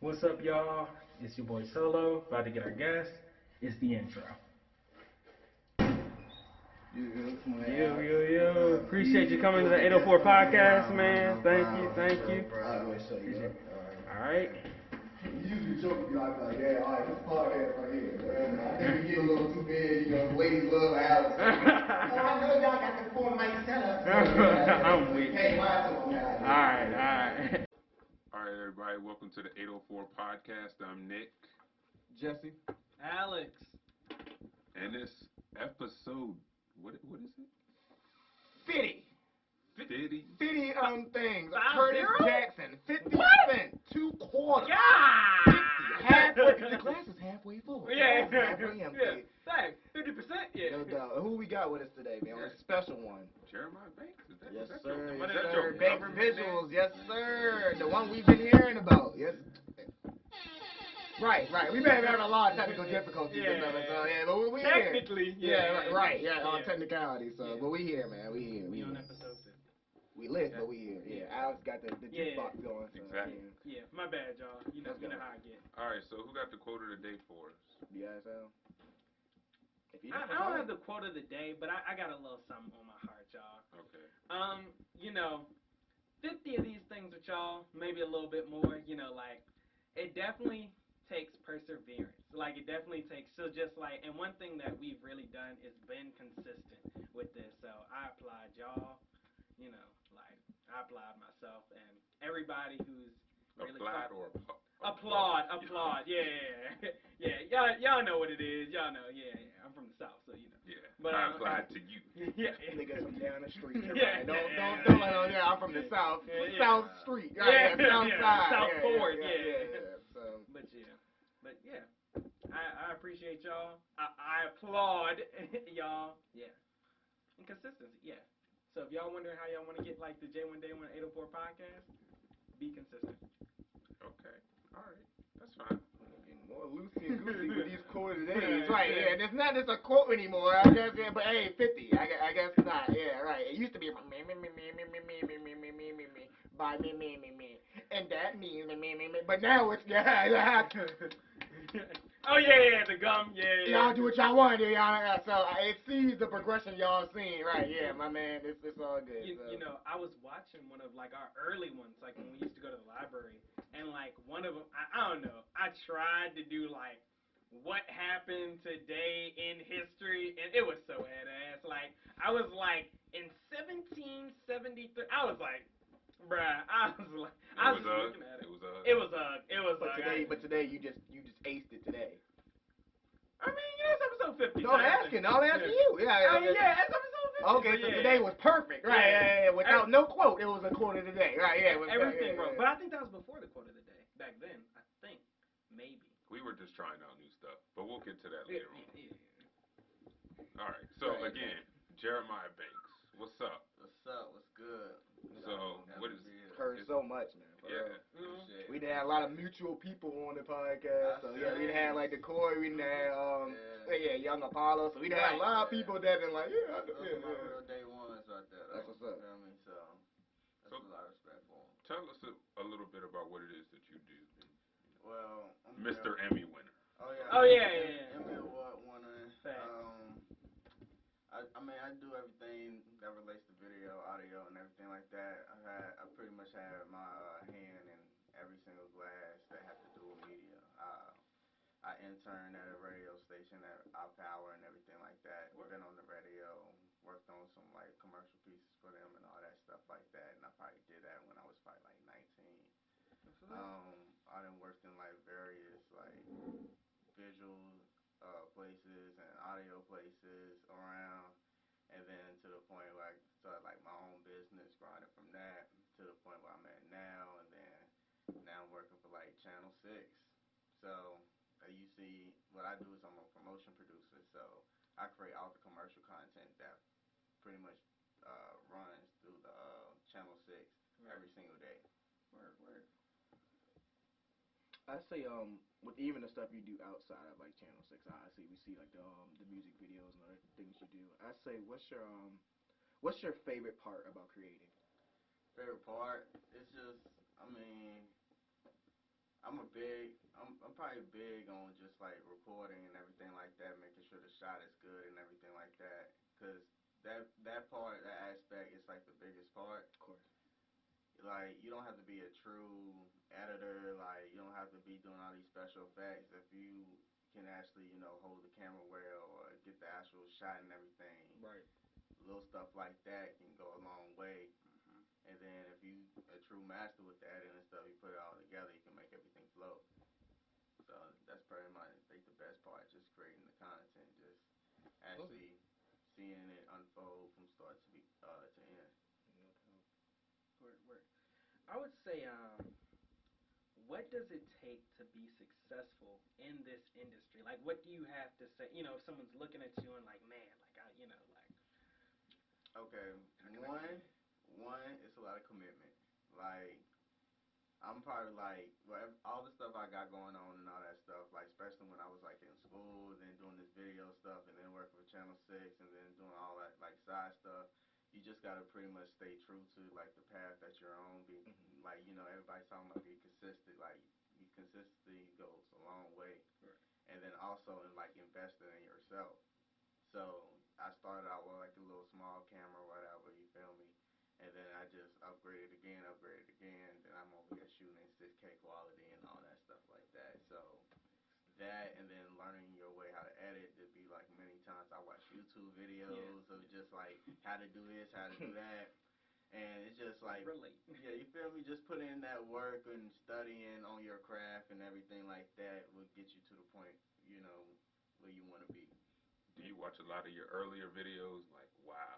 What's up, y'all? It's your boy Solo, about to get our guest. It's the intro. Yo. Appreciate you coming to the 804 podcast, man. Thank you. Alright. You usually joke be like, yeah, alright, this podcast right here. Man. I think we get a little too big, ladies love Alex. I know y'all got the 4 mic setup. I'm weak. Hey, why to them now? Alright. Alright, everybody, welcome to the 804 podcast. I'm Nick. Jesse. Alex. And this episode, what is it? 50. 50? 50 things. 50? Curtis Jackson. 50 What? cents. 2 quarters. Yeah. 50. Halfway. The glass is halfway full. Yeah. Halfway empty. Yeah. Thanks. 50%. Yeah. No doubt. Who we got with us today, man? On a special one. Jeremiah Banks? Yes, is that sir. your, Yes, is that sir. your Banks government Visuals. name? Yes, sir. The one we've been hearing about. Yes. Right. We've been having a lot of technical difficulties. Yeah. So, yeah, but we Technically. here. Yeah, right. Yeah, on Yeah. technicality. So, Yeah. but we here, man. We here. We on episode 2. We lit, but we here. Yeah, Alex got the Yeah. jukebox going. So, Exactly. Yeah. My bad, y'all. You know Let's go. how I get. Alright, so who got the quote of the day for us? Yeah, so. If you I don't have the quote of the day, but I got a little something on my heart, y'all. Okay. 50 of these things with y'all, maybe a little bit more, it definitely takes perseverance. Like, it definitely takes, and one thing that we've really done is been consistent with this. So I applaud y'all, I applaud myself and everybody who's really applaud, yeah. Y'all know what it is. Y'all know, yeah. I'm from the South, so you know. Yeah. But, I applied to you. Yeah. Niggas from down the street. Yeah. Don't let on. Yeah, I'm from the South. Yeah. South Street. Yeah. South side. South Ford. So. But yeah. I appreciate y'all. I applaud y'all. Yeah. And consistency. Yeah. So if y'all wondering how y'all want to get like the J1 Day 1 804 podcast, be consistent. Okay. Alright. That's fine. More loosey and goosey with these quotes today. Right, yeah. It's not just a quote anymore, I guess, yeah, but hey, 50. I guess not. Yeah, right. It used to be by me. And that means me. But now it's Oh yeah, the gum, yeah. Y'all do what y'all want to do, y'all. So it sees the progression y'all seen, right? Yeah, my man, it's all good. I was watching one of like our early ones, like when we used to go to the library, and like one of them, I don't know, I tried to do like what happened today in history, and it was so badass. Like I was like in 1773, I was like, bruh, I was looking at it. It was But today you just aced it today. I mean, it's episode 50. No, I'm asking you. Yeah. It's episode 50. Okay, so today was perfect, right? Yeah. Without no quote, it was a quote of the day, right? Yeah. Everything wrong. But I think that was before the quote of the day. Back then, I think maybe. We were just trying out new stuff, but we'll get to that later on. Yeah. Alright, so again, Jeremiah Banks. What's up? What's good? So, what is Heard so much, man. Yeah. We done had a lot of mutual people on the podcast. So yeah, we done had like the Corey, we done had Young Apollo. So we done had a lot of people that been like, Those are my real day ones right there. That's what's up. You know what I mean? So that's a lot of respect for them. Tell us a little bit about what it is that you do. Well, I'm Mr. Emmy winner. Oh yeah. Emmy Award winner. Facts. I do everything that relates to video, audio, and everything like that. I pretty much have my hand in every single glass that have to do with media. I interned at a radio station at Our Power and everything like that. Been on the radio, worked on some like commercial pieces for them and all that stuff like that. And I probably did that when I was probably like 19. I done worked in like various like visual places and audio places around, and then to the point where I started like my own business, grinding from that to the point where I'm at now, and then now I'm working for like Channel 6. So you see, what I do is I'm a promotion producer, so I create all the commercial content that pretty much runs through the Channel 6 every single day. Word. I say with even the stuff you do outside of like Channel 6, obviously we see like the music videos and other things you do. I say what's your favorite part about creating? Favorite part? It's just, I mean, I'm I'm probably big on just like recording and everything like that, making sure the shot is good and everything like that. Cause that part, that aspect is like the biggest part. Of course. Like you don't have to be a true editor. Like you don't have to be doing all these special effects. If you can actually, hold the camera well or get the actual shot and everything, Right. little stuff like that can go a long way. Mm-hmm. And then if you a true master with the editing and stuff, you put it all together, you can make everything flow. So that's pretty much I think the best part, just creating the content, just actually seeing it unfold from start to end. No doubt. Word. I would say, what does it take to be successful in this industry? Like, what do you have to say? If someone's looking at you and like, man, like like. Okay, one, it's a lot of commitment. Like I'm probably like all the stuff I got going on and all that stuff. Like especially when I was like in school, then doing this video stuff, and then working for Channel 6, and then doing all that like side stuff. You just gotta pretty much stay true to like the path that you're on. Be like everybody's talking about be consistent. Like consistency goes a long way. Right. And then also in like investing in yourself. So I started out with like a little small camera, or whatever. You feel me? And then I just upgraded again. Then I'm over here shooting in 6K quality and all that stuff like that. So that, and then learning your way how to edit. There'd be like many times I watch YouTube videos of just like how to do this, how to do that. And it's just like, relate. yeah, you feel me? Just put in that work and studying on your craft and everything like that will get you to the point, where you want to be. Do you watch a lot of your earlier videos? Like, wow.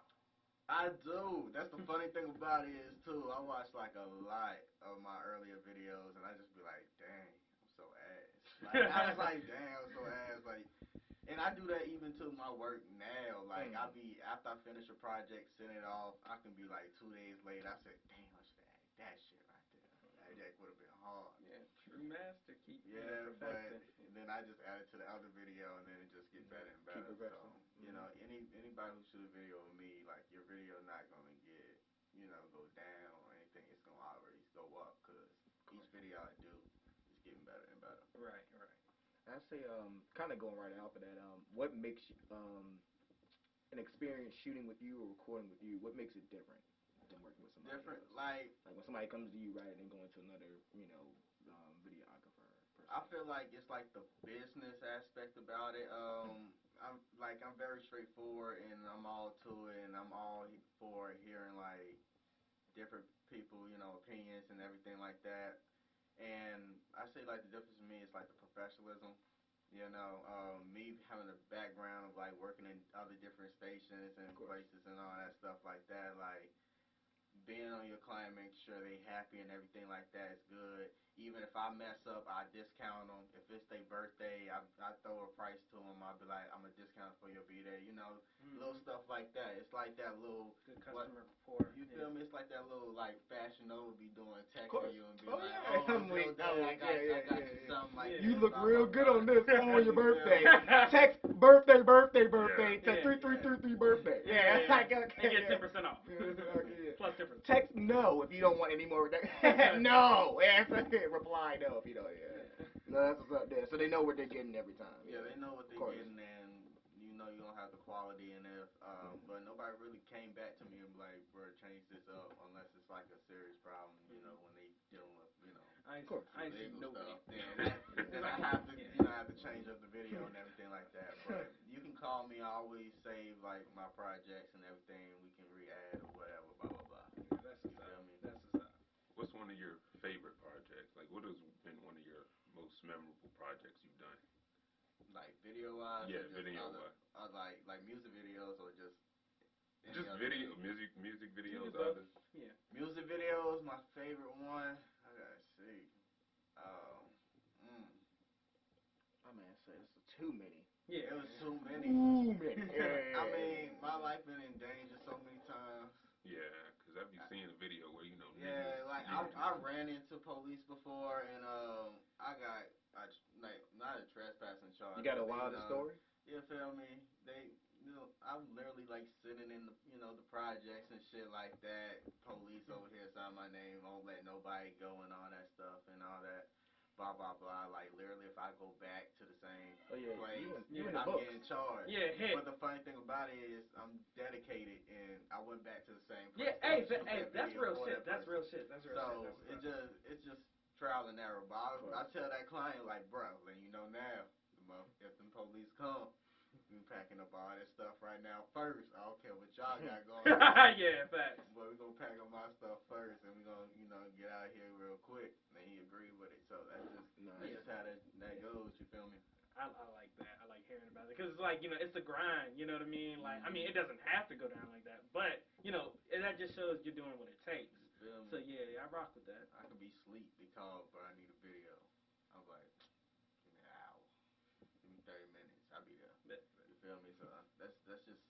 I do. That's the funny thing about it is too. I watch like a lot of my earlier videos, and I just be like, dang, I'm so ass. Like I was like, dang, I'm so ass. Like, and I do that even to my work now. Like I be after I finish a project, send it off. I can be like 2 days later. I said, damn, I should have added that shit right there. That would have been hard. Yeah, true master. Keep Yeah, but perfecting. then I just add it to the other video, and then it just get better and better. Keep So progressing. anybody who shoot a video with me, like your video not gonna get go down or anything. It's gonna always go up because each video I do is getting better and better. Right. I say, kind of going right off of that, what makes an experience shooting with you or recording with you? What makes it different than working with somebody Different, else? like Like when somebody comes to you, right, and then going to another, videographer. I feel like it's like the business aspect about it. I'm very straightforward and I'm all to it and I'm all for hearing like different people, opinions and everything like that. And I say like the difference to me is like the professionalism. Me having a background of like working in other different stations and places and all that stuff like that, like being on your client, making sure they happy and everything like that is good. Even if I mess up, I discount them. If it's their birthday, I throw a price to them. I'll be like, I'm a discount for your be there. Little stuff like that. It's like that little good customer rapport. You feel me? It's like that little like Fashion Nova be doing, texting Course. you and be Oh, like, yeah. oh, I'm Joe like, oh, Day, I got you yeah. something like You this. look blah, real blah, good blah. on this on your You feel birthday. me? Text birthday. Yeah. Text 3333 birthday. Yeah. Like, okay. And get 10% off. Okay, Plus difference. text no if you don't want any more. No. Yeah. Reply no if you don't. Yeah. No, that's what's up there. So they know what they're getting every time. Yeah, they know what they're course. getting, and you don't have the quality in it. But nobody really came back to me and be like, bro, change this up, unless it's like a serious problem. When they dealing with I Of course. ain't seen legal nobody. stuff. Then I have to I have to change up the video and everything like that. But you can call me. I always save like my projects and everything. We can re-add or whatever. Blah blah blah. That's You what's feel up. me? That's what's up. What's one of your favorite projects? Like, what has been one of your most memorable projects you've done? Like video wise, Yeah, or just video other, wise. like music videos, or just any Just other video, thing? music videos, Both. others. Yeah. Music videos, my favorite one. I gotta see. Um, mm, My man said this is too many. Yeah. it was too many. Too many. Yeah. I mean, my life been in danger so many times. Yeah, because I've been seeing a video where, Yeah, niggas. like I ran into police before, and I got like not a trespassing charge. You got a but wilder story? You feel me? I'm literally like sitting in the the projects and shit like that. Police over here sign my name, won't let nobody go and all that stuff and all that. Blah blah blah blah. Like literally, if I go back to the same Oh yeah, place, you in the I'm books. getting charged. Yeah, hit. But the funny thing about it is, I'm dedicated, and I went back to the same place. Yeah, hey, to shoot hey, that that's video real for shit. that That's person. real shit. That's real So shit. That's it's just trial and error. But Of I course. tell that client like, bro, let you know now, if them police come, we packing up all that stuff right now first. I don't care what y'all got going on. yeah, facts. But we gonna pack up my stuff first, and we gonna get out of here real quick. And he agreed with it. So that's Nice. just how that goes. You feel me? I like that. I like hearing about it because it's like it's a grind. You know what I mean? Like I mean, it doesn't have to go down like that, but that just shows you're doing what it takes. You feel me? So yeah, I rock with that. I could be asleep. They call, but I need a video. I'm like, give me an hour. Give me 30 minutes. I'll be there. You feel me? So that's just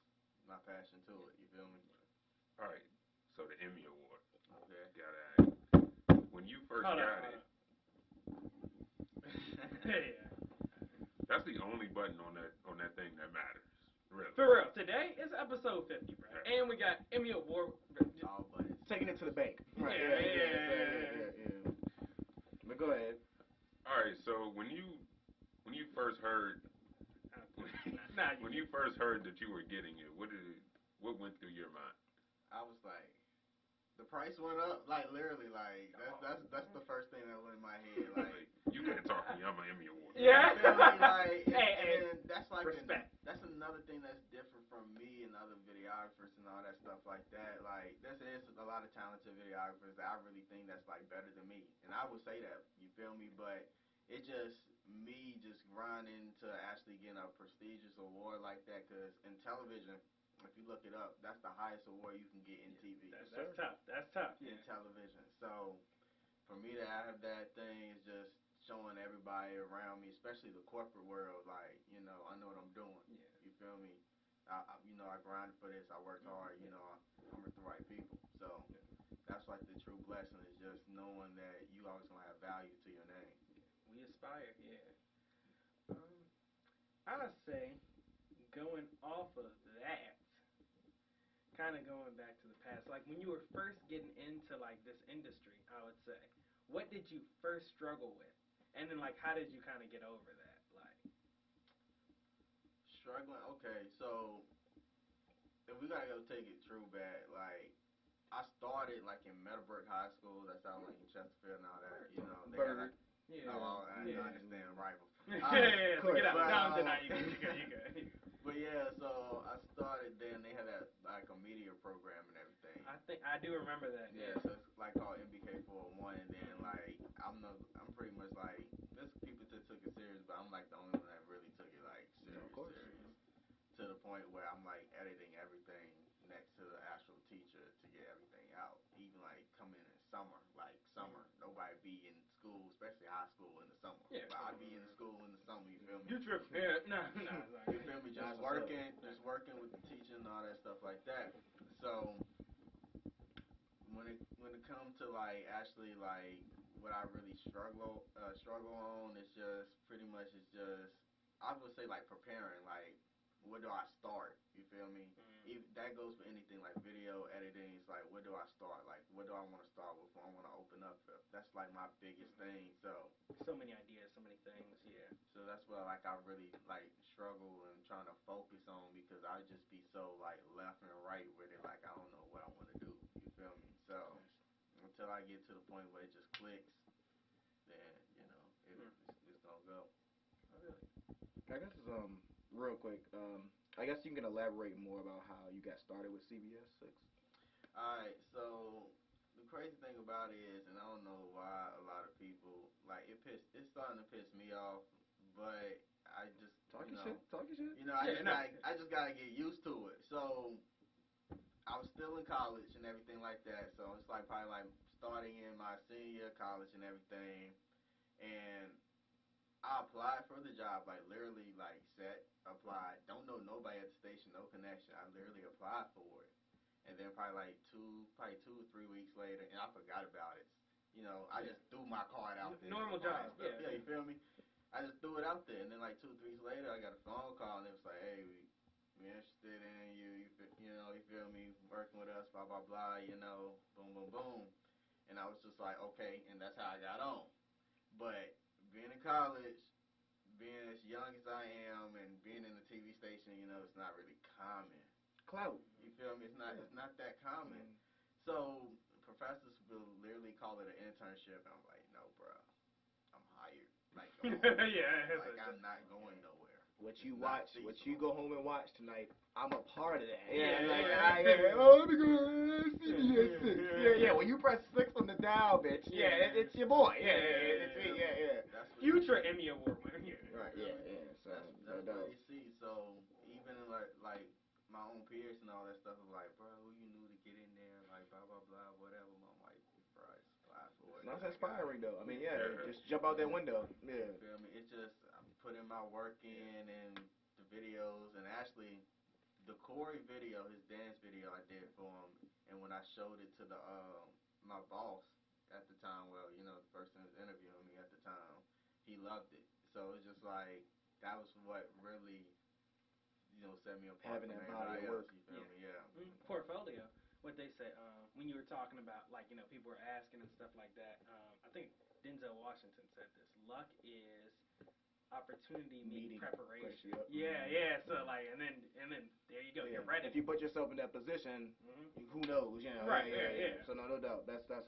my passion to it. You feel me? All right. So the Emmy Award. Okay. Got it. When you first Hold got on. it, Yeah. that's the only button on that thing that matters. Really. For real, today is episode 50, bro, and we got Emmy Award. All buttons. Taking it to the bank. Right. Yeah. But go ahead. All right. So when you first heard when you first heard that you were getting it, what went through your mind? I was like, the price went up. Like literally, like that's the first thing that went in my head. Like You can't talk to me. I'm an Emmy Award. Yeah. you feel me? Like, Hey, and that's like respect. that's another thing that's different from me and other videographers and all that stuff like that. Like there is a lot of talented videographers that I really think that's like better than me, and I would say that. You feel me? But it just me just grinding to actually getting a prestigious award like that, because in television, if you look it up, that's the highest award you can get in TV. That's tough. That's tough. In television. So for me to have that thing is just showing everybody around me, especially the corporate world, like, I know what I'm doing. Yeah. You feel me? I grinded for this. I worked hard. I'm with the right people. So that's like the true blessing, is just knowing that you always gonna have value to your name. We aspire, yeah. I say, going off of that, kind of going back to the past, like when you were first getting into like this industry, I would say, what did you first struggle with, and then like how did you kind of get over that? Like Struggling. Okay, so if we gotta go take it true back, like I started like in Meadowbrook High School. That's out like in Chesterfield and all that. They got like. yeah, I understand rival. yeah, so get out. But, No, you good. But yeah, so I started then. They had that like a media program and everything. I think I do remember that. Yeah, so it's like called MBK 401, and then like I'm pretty much like, there's people that took it serious, but I'm like the only one that really took it like serious. To the point where I'm like editing everything next to the actual teacher to get everything out. Even like coming in summer, nobody be in school, especially high school in the summer. Yeah. But I be in school in the summer. You feel me? You trip? Yeah, no. You feel me? Just working with the teaching and all that stuff like that. So when it comes to like actually like what I really struggle on, it's just pretty much I would say like preparing, like where do I start? You feel me? That goes for anything like video editing. It's like, where do I start? Like, what do I want to start with? What I want to open up with? That's like my biggest thing. So many ideas, so many things. Yeah. So that's what like I really like struggle and trying to focus on, because I just be so like left and right with it. Like I don't know what I want to do. You feel me? So until I get to the point where it just clicks, then it's gonna go. Oh, really? I guess real quick. I guess you can elaborate more about how you got started with CBS 6. Alright, so the crazy thing about it is, and I don't know why a lot of people like it's starting to piss me off, but I just Talk your shit. I just gotta get used to it. So I was still in college and everything like that, so it's like probably like starting in my senior year of college and everything, and I applied for the job, like literally like applied, don't know nobody at the station, no connection. I literally applied for it. And then probably 2 or 3 weeks later, and I forgot about it. I just threw my card out there. Normal job. Yeah, you feel me? I just threw it out there, and then like 2 or 3 weeks later, I got a phone call, and it was like, hey, we interested in you. You feel me? Working with us, blah blah blah. Boom boom boom. And I was just like, okay, and that's how I got on. But being college, being as young as I am and being in the TV station, you know, it's not really common. Clout. You feel me? It's not that common. So professors will literally call it an internship, and I'm like, no, bro, I'm hired. Like, I'm not going nowhere. What you watch, what you go home and watch tonight, I'm a part of that. Oh, let me go CBS 6. Yeah. When you press 6 on the dial, bitch. It's your boy. Yeah. That's what Future Emmy Award winner. Right. Yeah. So that's what you see. So even like my own peers and all that stuff is like, bro, who you knew to get in there, like blah blah blah, whatever. I'm like, bro, just apply for it. That's inspiring though. I mean, just jump out that window. Yeah. You feel me? It's just I'm putting my work in and the videos, and actually the Corey video, his dance video I did for him, and when I showed it to the my boss at the time, well, you know, the person who was interviewing me at the time, he loved it. So it's just like that was what really, you know, set me apart Having from that body everybody of else. work. You feel me? Yeah. Portfolio. What they say when you were talking about, like, you know, people were asking and stuff like that. I think Denzel Washington said this. Luck is opportunity meeting preparation. Yeah. So like, and then there you go. You're ready. If you put yourself in that position, who knows? You know. Right. Yeah. So no doubt. That's a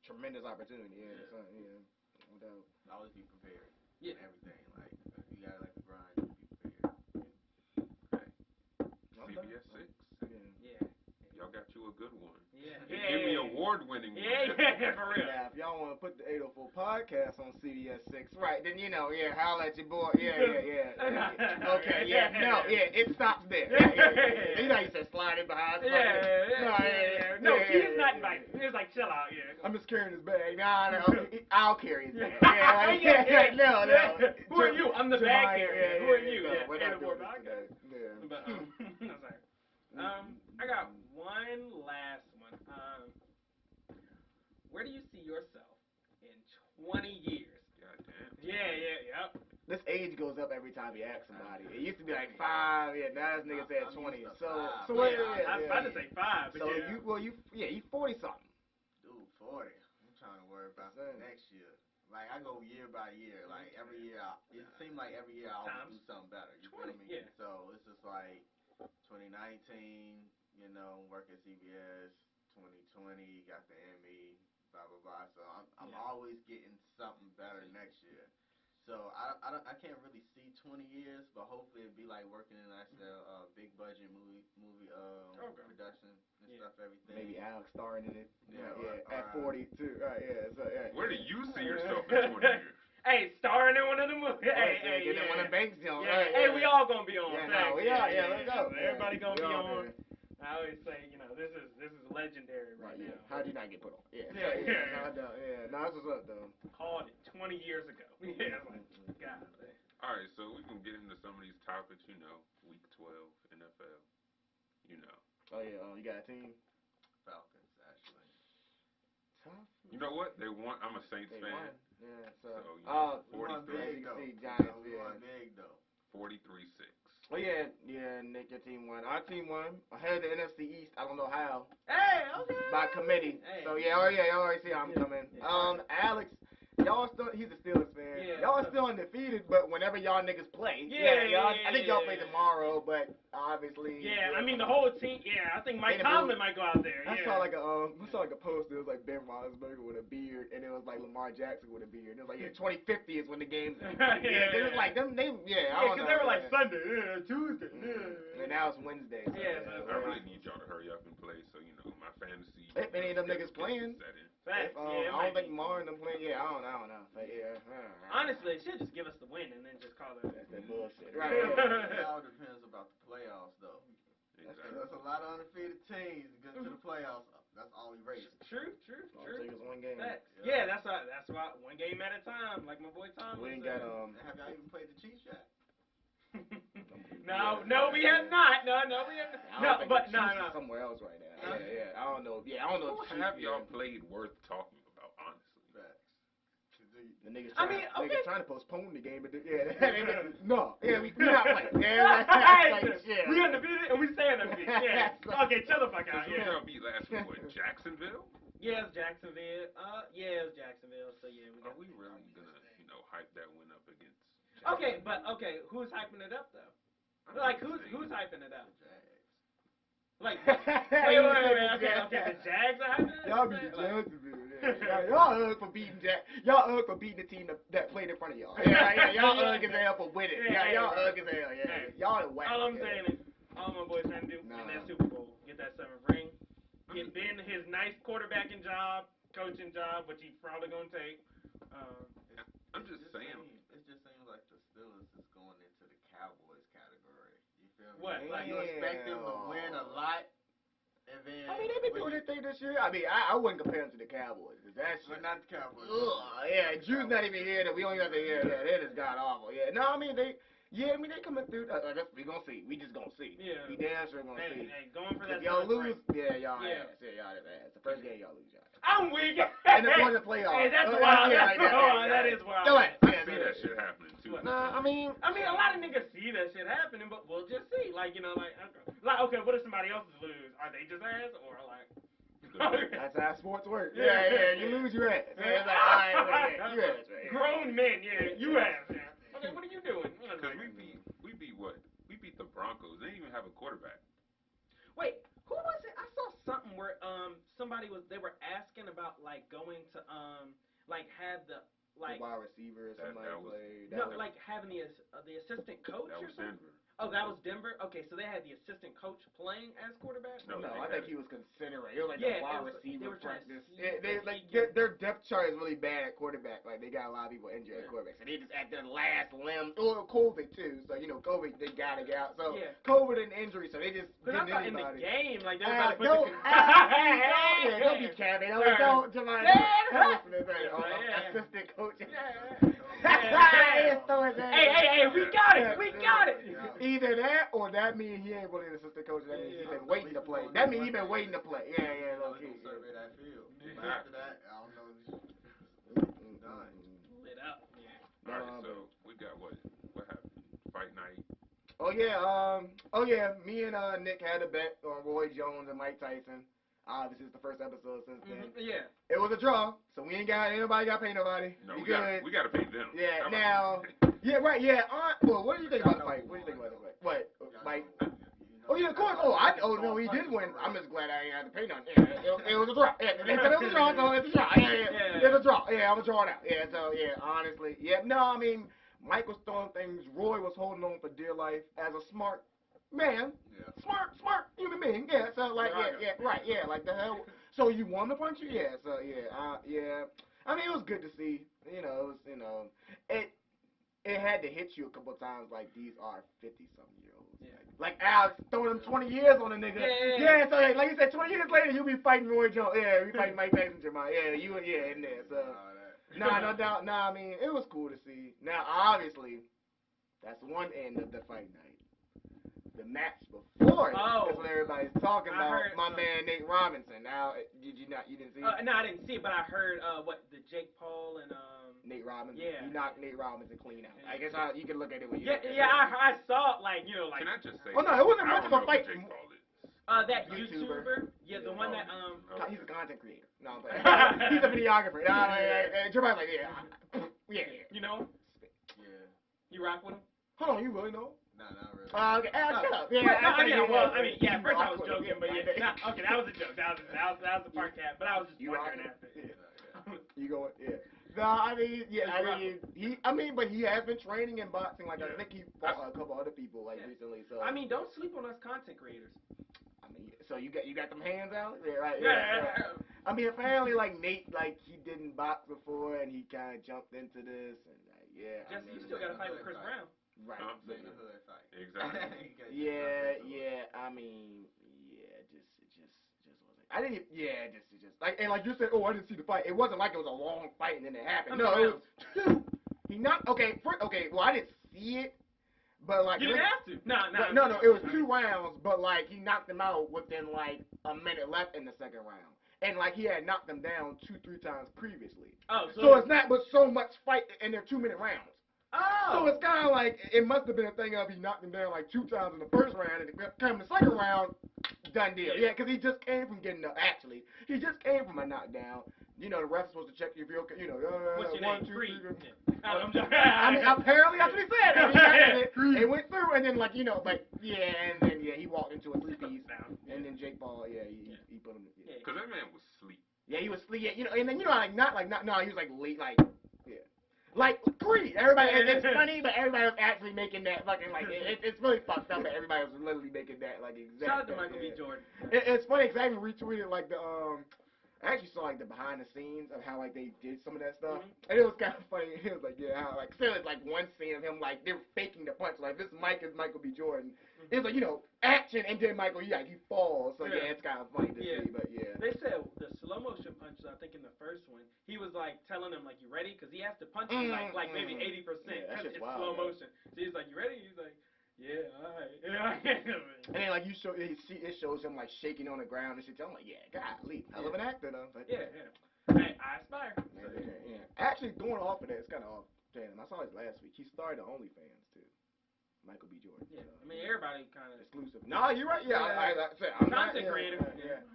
tremendous opportunity. Yeah. So, no doubt. Always be prepared. Yeah. And everything. Like you gotta like the grind. You be prepared. CBS 6. Yeah. Y'all got you a good one. Yeah. Emmy award-winning one. Yeah, for real. Now, if y'all want to put the 804 podcast on CBS 6, right, then, you know, holla at your boy. Yeah. Okay, it stops there. You know, you said slide it behind somebody. No, he's not invited. He was like, chill out, I'm just carrying his bag. No, I'll carry his bag. No. Who are you? I'm the bag carrier. Who are you? We're not doing this podcast. today. But, I'm sorry. I got one last one. Where do you see yourself in 20 years? Goddamn. Yep. This age goes up every time you ask somebody. It used to be like 5, now this nigga said 20. So what? I was about to say 5, but so you 40 something. Dude, 40. I'm trying to worry about next year. Like I go year by year. Like every year, it seems like every year I always do something better. You feel me? Yeah. So it's just like 2019, you know, work at CBS. 2020, got the Emmy, blah blah blah. So I'm always getting something better next year. So I can't really see 20 years, but hopefully it'd be like working in like a big budget movie production and stuff, everything. Maybe Alex starring in it. At At 40 too. So Where do you see yourself in 20 years? Hey, starring in one of the movies. Hey, one of Banks Jones. Hey, we all gonna be on. We are. Let's go. Everybody gonna be on. There. I always say, you know, this is legendary right now. How did you not get put on? No, that's what's up though. Called it 20 years ago. Yeah, it's like, God. All right, so we can get into some of these topics. You know, Week 12 NFL. You know. Oh yeah, you got a team? Falcons, actually. Tough. You know what? They won. I'm a Saints fan. Won. Yeah. So. You know, We won 43. big you can though. see Giants. We won big though. 43-6. Oh yeah, Nick, your team won. Our team won. Ahead of the NFC East. I don't know how. Hey, okay. By committee. Hey. So y'all already see how I'm coming. Alex, y'all still. He's a Steelers fan. Y'all still undefeated, but whenever y'all niggas play, I think y'all play tomorrow, but obviously. I mean the whole team. I think Mike Tomlin might go out there. I saw like a post. It was like Ben Roethlisberger with a beard, and it was like Lamar Jackson with a beard. And it was like 2050 is when the game's. It was like them. They because they were like Sunday, Tuesday. And now it's Wednesday. So, I really need y'all to hurry up and play, so you know my fantasy. If any of them niggas playing. I don't think Lamar and them playing. I don't know. But, honestly, they should just give us the win and then just call it. That's that bullshit. Right. It all depends about the playoffs, though. Exactly. That's a lot of undefeated teams to get to the playoffs. That's all we race. True. All it takes is one game. That's why one game at a time, like my boy Tom. We ain't got Have y'all even played the Chiefs yet? No, we have not. No, we have not. No. Somewhere else right now. I don't know. I don't know. Who have y'all played worth talking about, honestly? The niggas trying to postpone the game, but no. We not playing. We undefeated and we stay undefeated. Okay, chill the fuck out. So y'all beat last week, what, Jacksonville? Yeah, it's Jacksonville. It was Jacksonville. So we got. Are we really gonna, hype that win Okay, but okay, who's hyping it up though? Like who's hyping it up? Like wait, okay, the Jags are hyping it up. Y'all beat the Jacksonville. Yeah. Y'all ugh for beating Y'all ugh for beating the team that played in front of y'all. Yeah. Y'all ugh as hell for winning. Yeah, y'all ugh as hell. Yeah. Y'all are whack. All I'm saying is, all my boys trying to do win that Super Bowl, get that 7th ring, get Ben his nice quarterbacking job, coaching job, which he's probably gonna take. I'm just saying. It just seems like the Steelers is going into the Cowboys category. You feel me? What? Like you expect them to win a lot, and then I mean, they've been doing their thing this year. I mean, I wouldn't compare them to the Cowboys, because that's but not the Cowboys. yeah, Drew's not even here. We don't even have to hear that. That is god awful. Yeah, no, I mean, they coming through. We gonna see. We just gonna see. Yeah. We damn sure gonna see. Hey, going for that. If y'all lose, ring. y'all Yeah. ass. Yeah, y'all ass. The first game y'all lose, y'all. I'm weak. And the playoffs. Hey, that's wild. That is wild. Go ahead. I see that shit happening too. Nah, I mean, a lot of niggas see that shit happening, but we'll just see. Like, okay, what if somebody else lose? Are they just ass or like? That's how sports work. Yeah, you lose your ass. Yeah, it's like, all right, you ass, right? Grown men, you ass. Yeah. Okay, what are you doing? Because we beat what? We beat the Broncos. They didn't even have a quarterback. Wait, who was it? I saw something where they were asking about like going to like have the like the wide receiver or somebody played. Like having the assistant coach that or was something. Denver. Oh, that was Denver. Okay, so they had the assistant coach playing as quarterback. No, I think he was considering. It was like Yeah, a wide it was, receiver they were trying practice. to see They if like he their depth chart is really bad at quarterback. Like they got a lot of people injured at quarterback, so they just at their last limb. Or COVID too. So COVID they gotta get out. So COVID and injury, so they just Because I didn't thought in the anybody. game, like they were about to put don't be capping. Don't Jamari. Assistant coach. Hey, we got it. Either that or that means he ain't really an assistant coach. That means he's been waiting to play. That means he's been waiting to play. Yeah, low key. Survey that field. But after that, I don't know. Done. Lit up. Yeah. All right, so we got what happened? Fight night. Oh yeah. Me and Nick had a bet on Roy Jones and Mike Tyson. Obviously, it's the first episode since then. Yeah. It was a draw, so we ain't got anybody got to pay nobody. No, we got to pay them. Yeah. Now. Yeah. Right. Yeah. Well, what do you think about the fight? What do you think about the fight? What? Mike? Oh yeah, of course. Oh no, he did win. I'm just glad I ain't had to pay nothing. Yeah, it was a draw. Yeah, they said it was a draw, so it's a draw. Yeah. It's a draw. Yeah, I'm gonna draw it out. Yeah. So honestly, no, I mean, Mike was throwing things. Roy was holding on for dear life as a smart man. Yeah. Smart human being. Yeah. So like, right. Yeah. Like the hell. So you want to punch you? Yeah. So yeah. I mean, it was good to see. It had to hit you a couple of times. Like these are 50-something-year-olds. Yeah. Like Alex throwing them 20 years on a nigga. Yeah. So like you said, 20 years later you'll be fighting Roy Jones. Yeah. We fighting Mike Tyson, Jeremiah. Yeah. You in there. So. Nah, no doubt. Nah, I mean, it was cool to see. Now, obviously, that's one end of the fight night. The match before it is what everybody's talking about. My man Nate Robinson. Now, you didn't see it? No, I didn't see it, but I heard the Jake Paul and Nate Robinson. Yeah. He knocked Nate Robinson clean out. I guess you can look at it when you. I saw it like. Can I just say? Oh no, it wasn't much of a fight. Jake Paul is. That YouTuber. Yeah, the one that He's a content creator. No, but he's a videographer. Jeremiah's like, yeah. You know? Yeah. You rock with him? Hold on, you really know? Nah, not really. Okay, shut up. Yeah, first I was joking, but okay, that was a joke. That was the part cat, but I was just wondering after. You going? Yeah. No, but he has been training in boxing. Like I think he fought a couple other people recently. So I mean, don't sleep on us content creators. I mean, so you got them hands out? Yeah, right. Yeah. I mean, apparently, like Nate, like he didn't box before, and he kind of jumped into this, and Jesse, you still got to fight with Chris Brown. Right. Exactly. Yeah. I mean, it just wasn't. I didn't. Yeah, it just like you said. Oh, I didn't see the fight. It wasn't like it was a long fight and then it happened. No, it was two. He knocked. Okay. Well, I didn't see it, but like you didn't have to. No. It was 2 rounds, but like he knocked him out within like a minute left in the second round. And like he had knocked them down 2-3 times previously. Oh, so it's not but so much fight in their 2-minute rounds. So it's kind of like, it must have been a thing of he knocked him down like 2 times in the first round, and it come the second round, done deal. Yeah, because he just came from getting up. Actually, he just came from a knockdown. You know, the ref's supposed to check you if you're okay. You know, What's your 1, name? 2, Creed. 3. I'm joking. I mean, apparently that's what he said. And he got in it. It went through, and then like, you know, like and then he walked into a 3-piece, and then Jake Paul, he put him. Yeah. Cause that man was asleep. Yeah, he was asleep. Yeah, you know, and then you know, like not, no, he was like late, like yeah. Like Creed, everybody. It's funny, but everybody was actually making that fucking like. It's really fucked up, but everybody was literally making that like exactly. Shout out to Michael B. Jordan. It's funny because I even retweeted like the I actually saw like the behind the scenes of how like they did some of that stuff, and it was kind of funny. It was like how like so it was like one scene of him like they were faking the punch, like this Mike is Michael B. Jordan. It was like, you know, action, and then Michael he falls. So yeah, it's kind of funny to see, but yeah. They said the slow motion punches. I think in the first one, he was like telling him like, "You ready?" Because he has to punch him like maybe 80% because it's slow motion. So he's like, "You ready?" He's like, "Yeah, all right." And then like it shows him like shaking on the ground and shit. I'm like, yeah, golly, hell of an actor though. But, yeah. Hey, I aspire. Yeah. Actually, going off of that, it's kind of off. Damn, I saw his last week. He started OnlyFans too. Michael B. Jordan. Yeah, So, I mean everybody kind of exclusive. No, you're right. Yeah, I'm content creator. Yeah.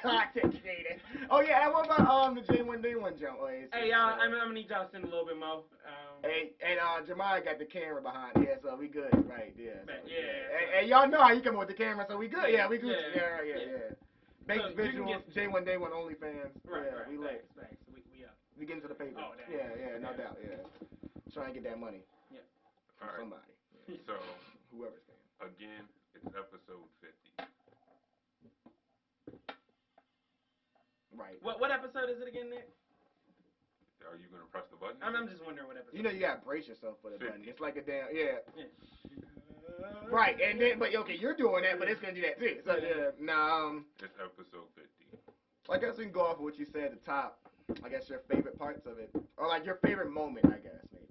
Content creator. Oh yeah, and what about the J1 Day 1 jump? Hey y'all, I'm gonna need y'all to send a little bit more. Hey, and Jemiah got the camera behind. Yeah, so we good, right? Yeah. So, yeah. Hey, y'all know how you come with the camera, so we good. Yeah, we good. Yeah. Basic So visuals, J1 Day 1 OnlyFans. Right. We lit. Thanks. We up. We get into the paper. Oh, damn. Yeah, no doubt. Yeah. Try and get that money. Yeah. All right. Somebody. Yeah. So Whoever's paying. again, it's episode 50. Right. What episode is it again, Nick? Are you gonna press the button? I'm just wondering what episode. You know you gotta brace yourself for the 50. button. It's like a damn Right, and then but okay, you're doing that, but it's gonna do that too. So It's episode 50. I guess we can go off of what you said at the top. I guess your favorite parts of it, or like your favorite moment, I guess maybe.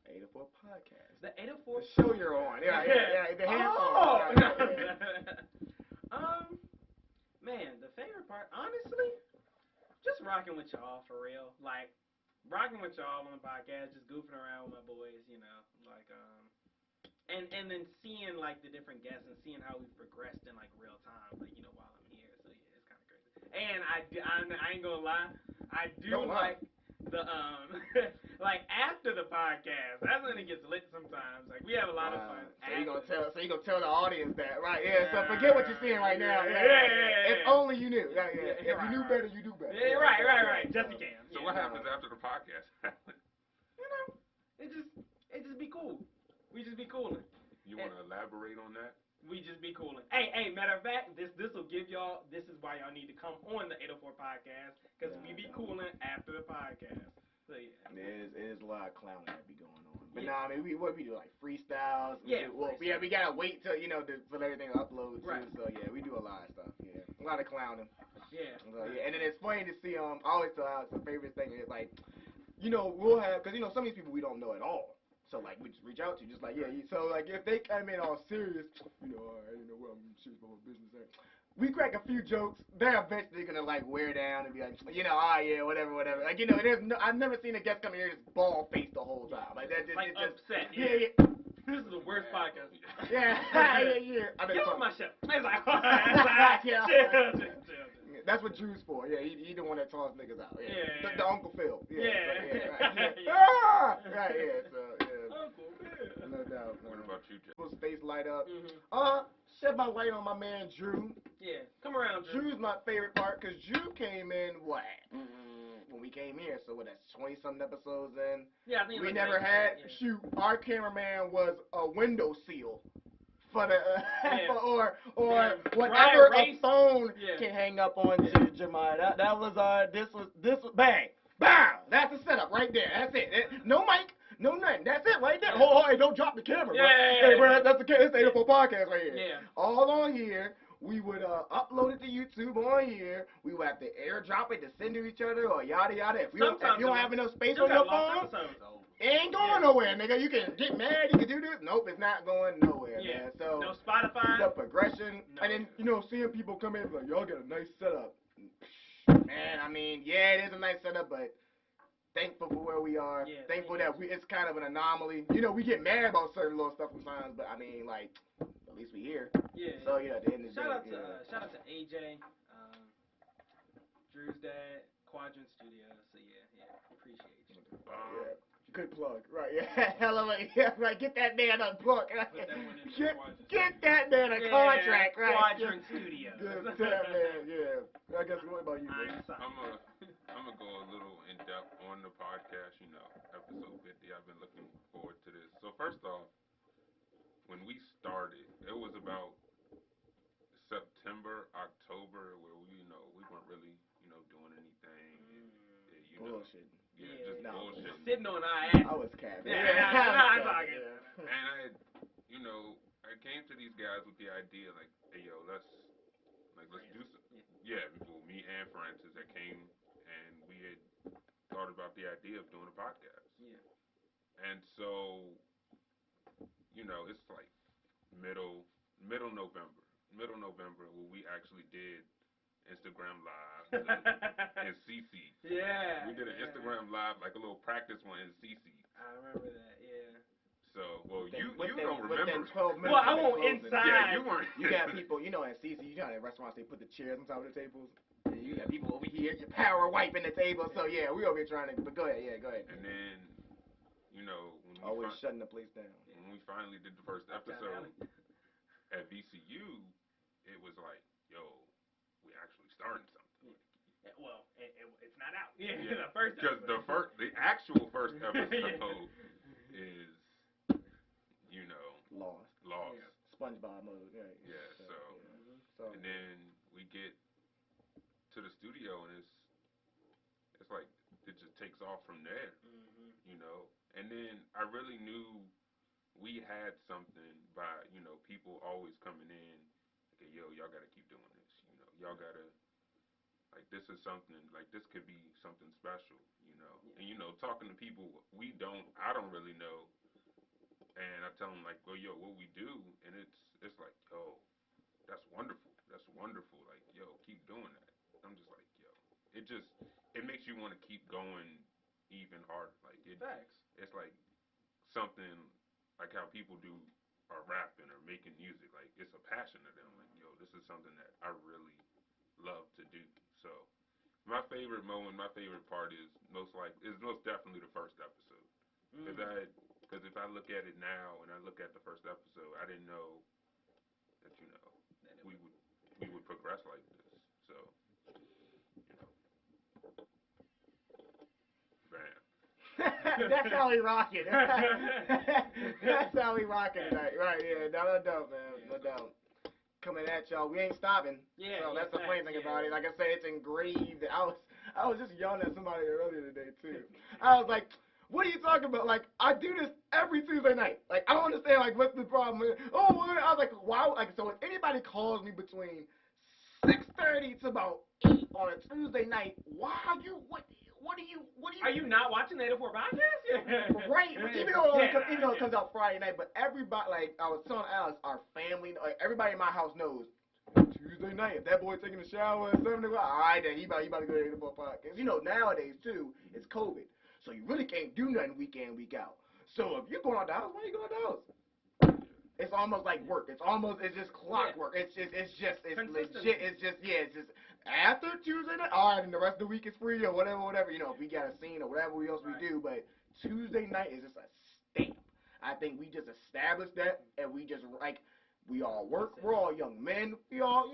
804 podcast. The 804. The show you're on. Yeah. The headphones. Man, the favorite part, honestly, just rocking with y'all for real. Like, rocking with y'all on the podcast, just goofing around with my boys, you know, like, and then seeing like the different guests and seeing how we've progressed in like real time, like, you know, while I'm here. So yeah, it's kind of crazy. And I ain't gonna lie, I do like the like after the podcast, that's when it gets lit sometimes. Like we have a lot of fun. So you gonna tell the audience that, right? Yeah. So forget what you're seeing right now. Yeah. If only you knew. Yeah. If you knew better, you do better. Yeah, right. Just you can. So what happens after the podcast? You know, it just be cool. We just be cooling. You want to elaborate on that? We just be cooling. Hey, matter of fact, this will give y'all. This is why y'all need to come on the 804 podcast because we be cooling after the podcast. So yeah. It is a lot of clowning that be going on. But I mean, what we do like freestyles. Yeah. We gotta wait till for everything to upload too. Right. So yeah, we do a lot of stuff. Yeah, a lot of clowning. Yeah. So, yeah, and then it's funny to see. I always tell Alex the favorite thing is like, we'll have because some of these people we don't know at all. So like we just reach out to you, just like so like if they come in all serious, I don't know what I'm serious about business. We crack a few jokes, they're eventually gonna like wear down and be like, whatever. Like I've never seen a guest come here just bald faced the whole time. Like that just like upset. Yeah. This is the worst podcast. Yeah. Get on my show. It's like, chill. That's what Drew's for. Yeah, he the one that tossed niggas out. Yeah. The Uncle Phil. Right. Uncle Phil. No doubt. What about you, Jeff? His face light up. Shed my light on my man Drew. Yeah, come around, Drew. Drew's my favorite part because Drew came in when we came here. So that's 20-something episodes in. Yeah, I think we never had. Shoot, our cameraman was a window seal. For the or whatever a phone can hang up on to Jemiah. That was this was bang. That's the setup right there. That's it. No mic, no nothing. That's it right there. Hey, don't drop the camera, bro. Hey, bro, that's the it's the 804 podcast right here. Yeah. All on here. We would upload it to YouTube on here. We would have to airdrop it to send to each other or yada yada. If you don't have enough space on your phone, it ain't going nowhere, nigga. You can get mad, you can do this. Nope, it's not going nowhere, man. So no Spotify. The progression, and then seeing people come in like, y'all got a nice setup. Man, I mean, it is a nice setup, but thankful for where we are. Yeah, Thankful that it's kind of an anomaly. You know, we get mad about certain little stuff sometimes, but I mean, like, at least we here. Yeah. So yeah, at the end of the Shout day, out to AJ, Drew's dad, Quadrant Studios. So yeah, appreciate you. yeah. Good plug, right? Yeah, hell of a right. Get that man a book. Put that one in the Quadrant Get Studios. that man a contract, right? Quadrant Studios. Good that man, yeah. I guess what about you, man? I'm gonna go a little in depth on the podcast. You know, episode 50. I've been looking forward to this. So first off, when we started, it was about September, October, where we weren't really doing anything. And, Bullshit. Yeah, just bullshit. Sitting on our ass. I was capping. I talking. And I came to these guys with the idea like, hey yo, let's do some. Yeah, well, me and Francis that came and we had thought about the idea of doing a podcast. Yeah. And so, it's like middle November where we actually did Instagram Live in CC. Yeah. We did an Instagram Live, like a little practice one in CC. I remember that, yeah. So, well, you Within don't remember. 12 minutes. Well, I won't inside. Yeah, you weren't. You got people, in CC, you know, in restaurants, they put the chairs on top of the tables. And you got people over here, your power wiping the table. So, yeah, we over here trying to, but go ahead, go ahead. And then, when always shutting the place down. When we finally did the first episode at VCU, it was like, yo, we actually starting something. Yeah. Well, it's not out. Yeah. The first because episode. the actual first episode is, Lost. Yeah. SpongeBob mode. Yeah. So, and then we get to the studio and it's like it just takes off from there. And then I really knew we had something by people always coming in. Okay, yo, y'all gotta keep doing this. Y'all gotta. Like, this is something, like, this could be something special, And, talking to people I don't really know. And I tell them, like, well, yo, what we do, and it's like, yo, that's wonderful. That's wonderful. Like, yo, keep doing that. I'm just like, yo, it makes you want to keep going even harder. Like, Facts. It's like something, like how people are rapping or making music. Like, it's a passion to them. Like, yo, this is something that I really love to do. So my favorite moment, my favorite part is most definitely the first episode. Because if I look at it now and I look at the first episode, I didn't know that we would progress like this. So bam. That's how we rocking. That's how we rocking tonight. Right? Yeah, no doubt, man. No doubt. Coming at y'all, we ain't stopping. Yeah. So that's the funny thing about it. Like I said, it's engraved. I was just yelling at somebody earlier today too. I was like, "What are you talking about? Like, I do this every Tuesday night. Like, I don't understand. Like, what's the problem? Oh, well, I was like, why? Like, so if anybody calls me between 6:30 to about 8 on a Tuesday night, why are you? What are you? Are you not watching the 804 podcast? Yeah. Right. Even though it comes out Friday night, but everybody, like I was telling Alex, our family, like everybody in my house knows. Tuesday night, if that boy taking a shower at 7 o'clock, all right, then he about to go to the 804 podcast. Nowadays too, it's COVID, so you really can't do nothing week in, week out. So if you're going out the house, why you going out the house? It's almost like work. It's just clockwork. It's legit. It's just after Tuesday night, all right, and the rest of the week is free or whatever. If we got a scene or whatever else we do, but Tuesday night is just a stamp. I think we just established that, and we just we all work. We're all young men. We all,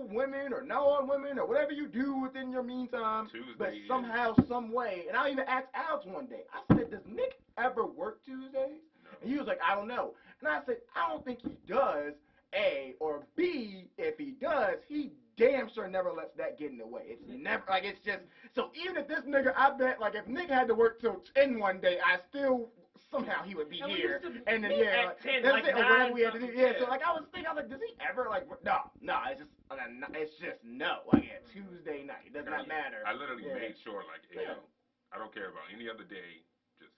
women or non-women or whatever you do within your meantime. Tuesday, but somehow, some way, and I even asked Alex one day. I said, "Does Nick ever work Tuesdays?" No. And he was like, "I don't know." And I said, "I don't think he does. A or B, if he does, he damn sure never lets that get in the way. It's never it's just so even if this nigga, I bet if Nick had to work till 10 one day, I still somehow he would be here. And then at 10, that's it, or whatever we had to do. Yeah, so yeah. I was thinking, does he ever no, it's just no. Tuesday night, it does not matter. I literally made sure I don't care about any other day. Just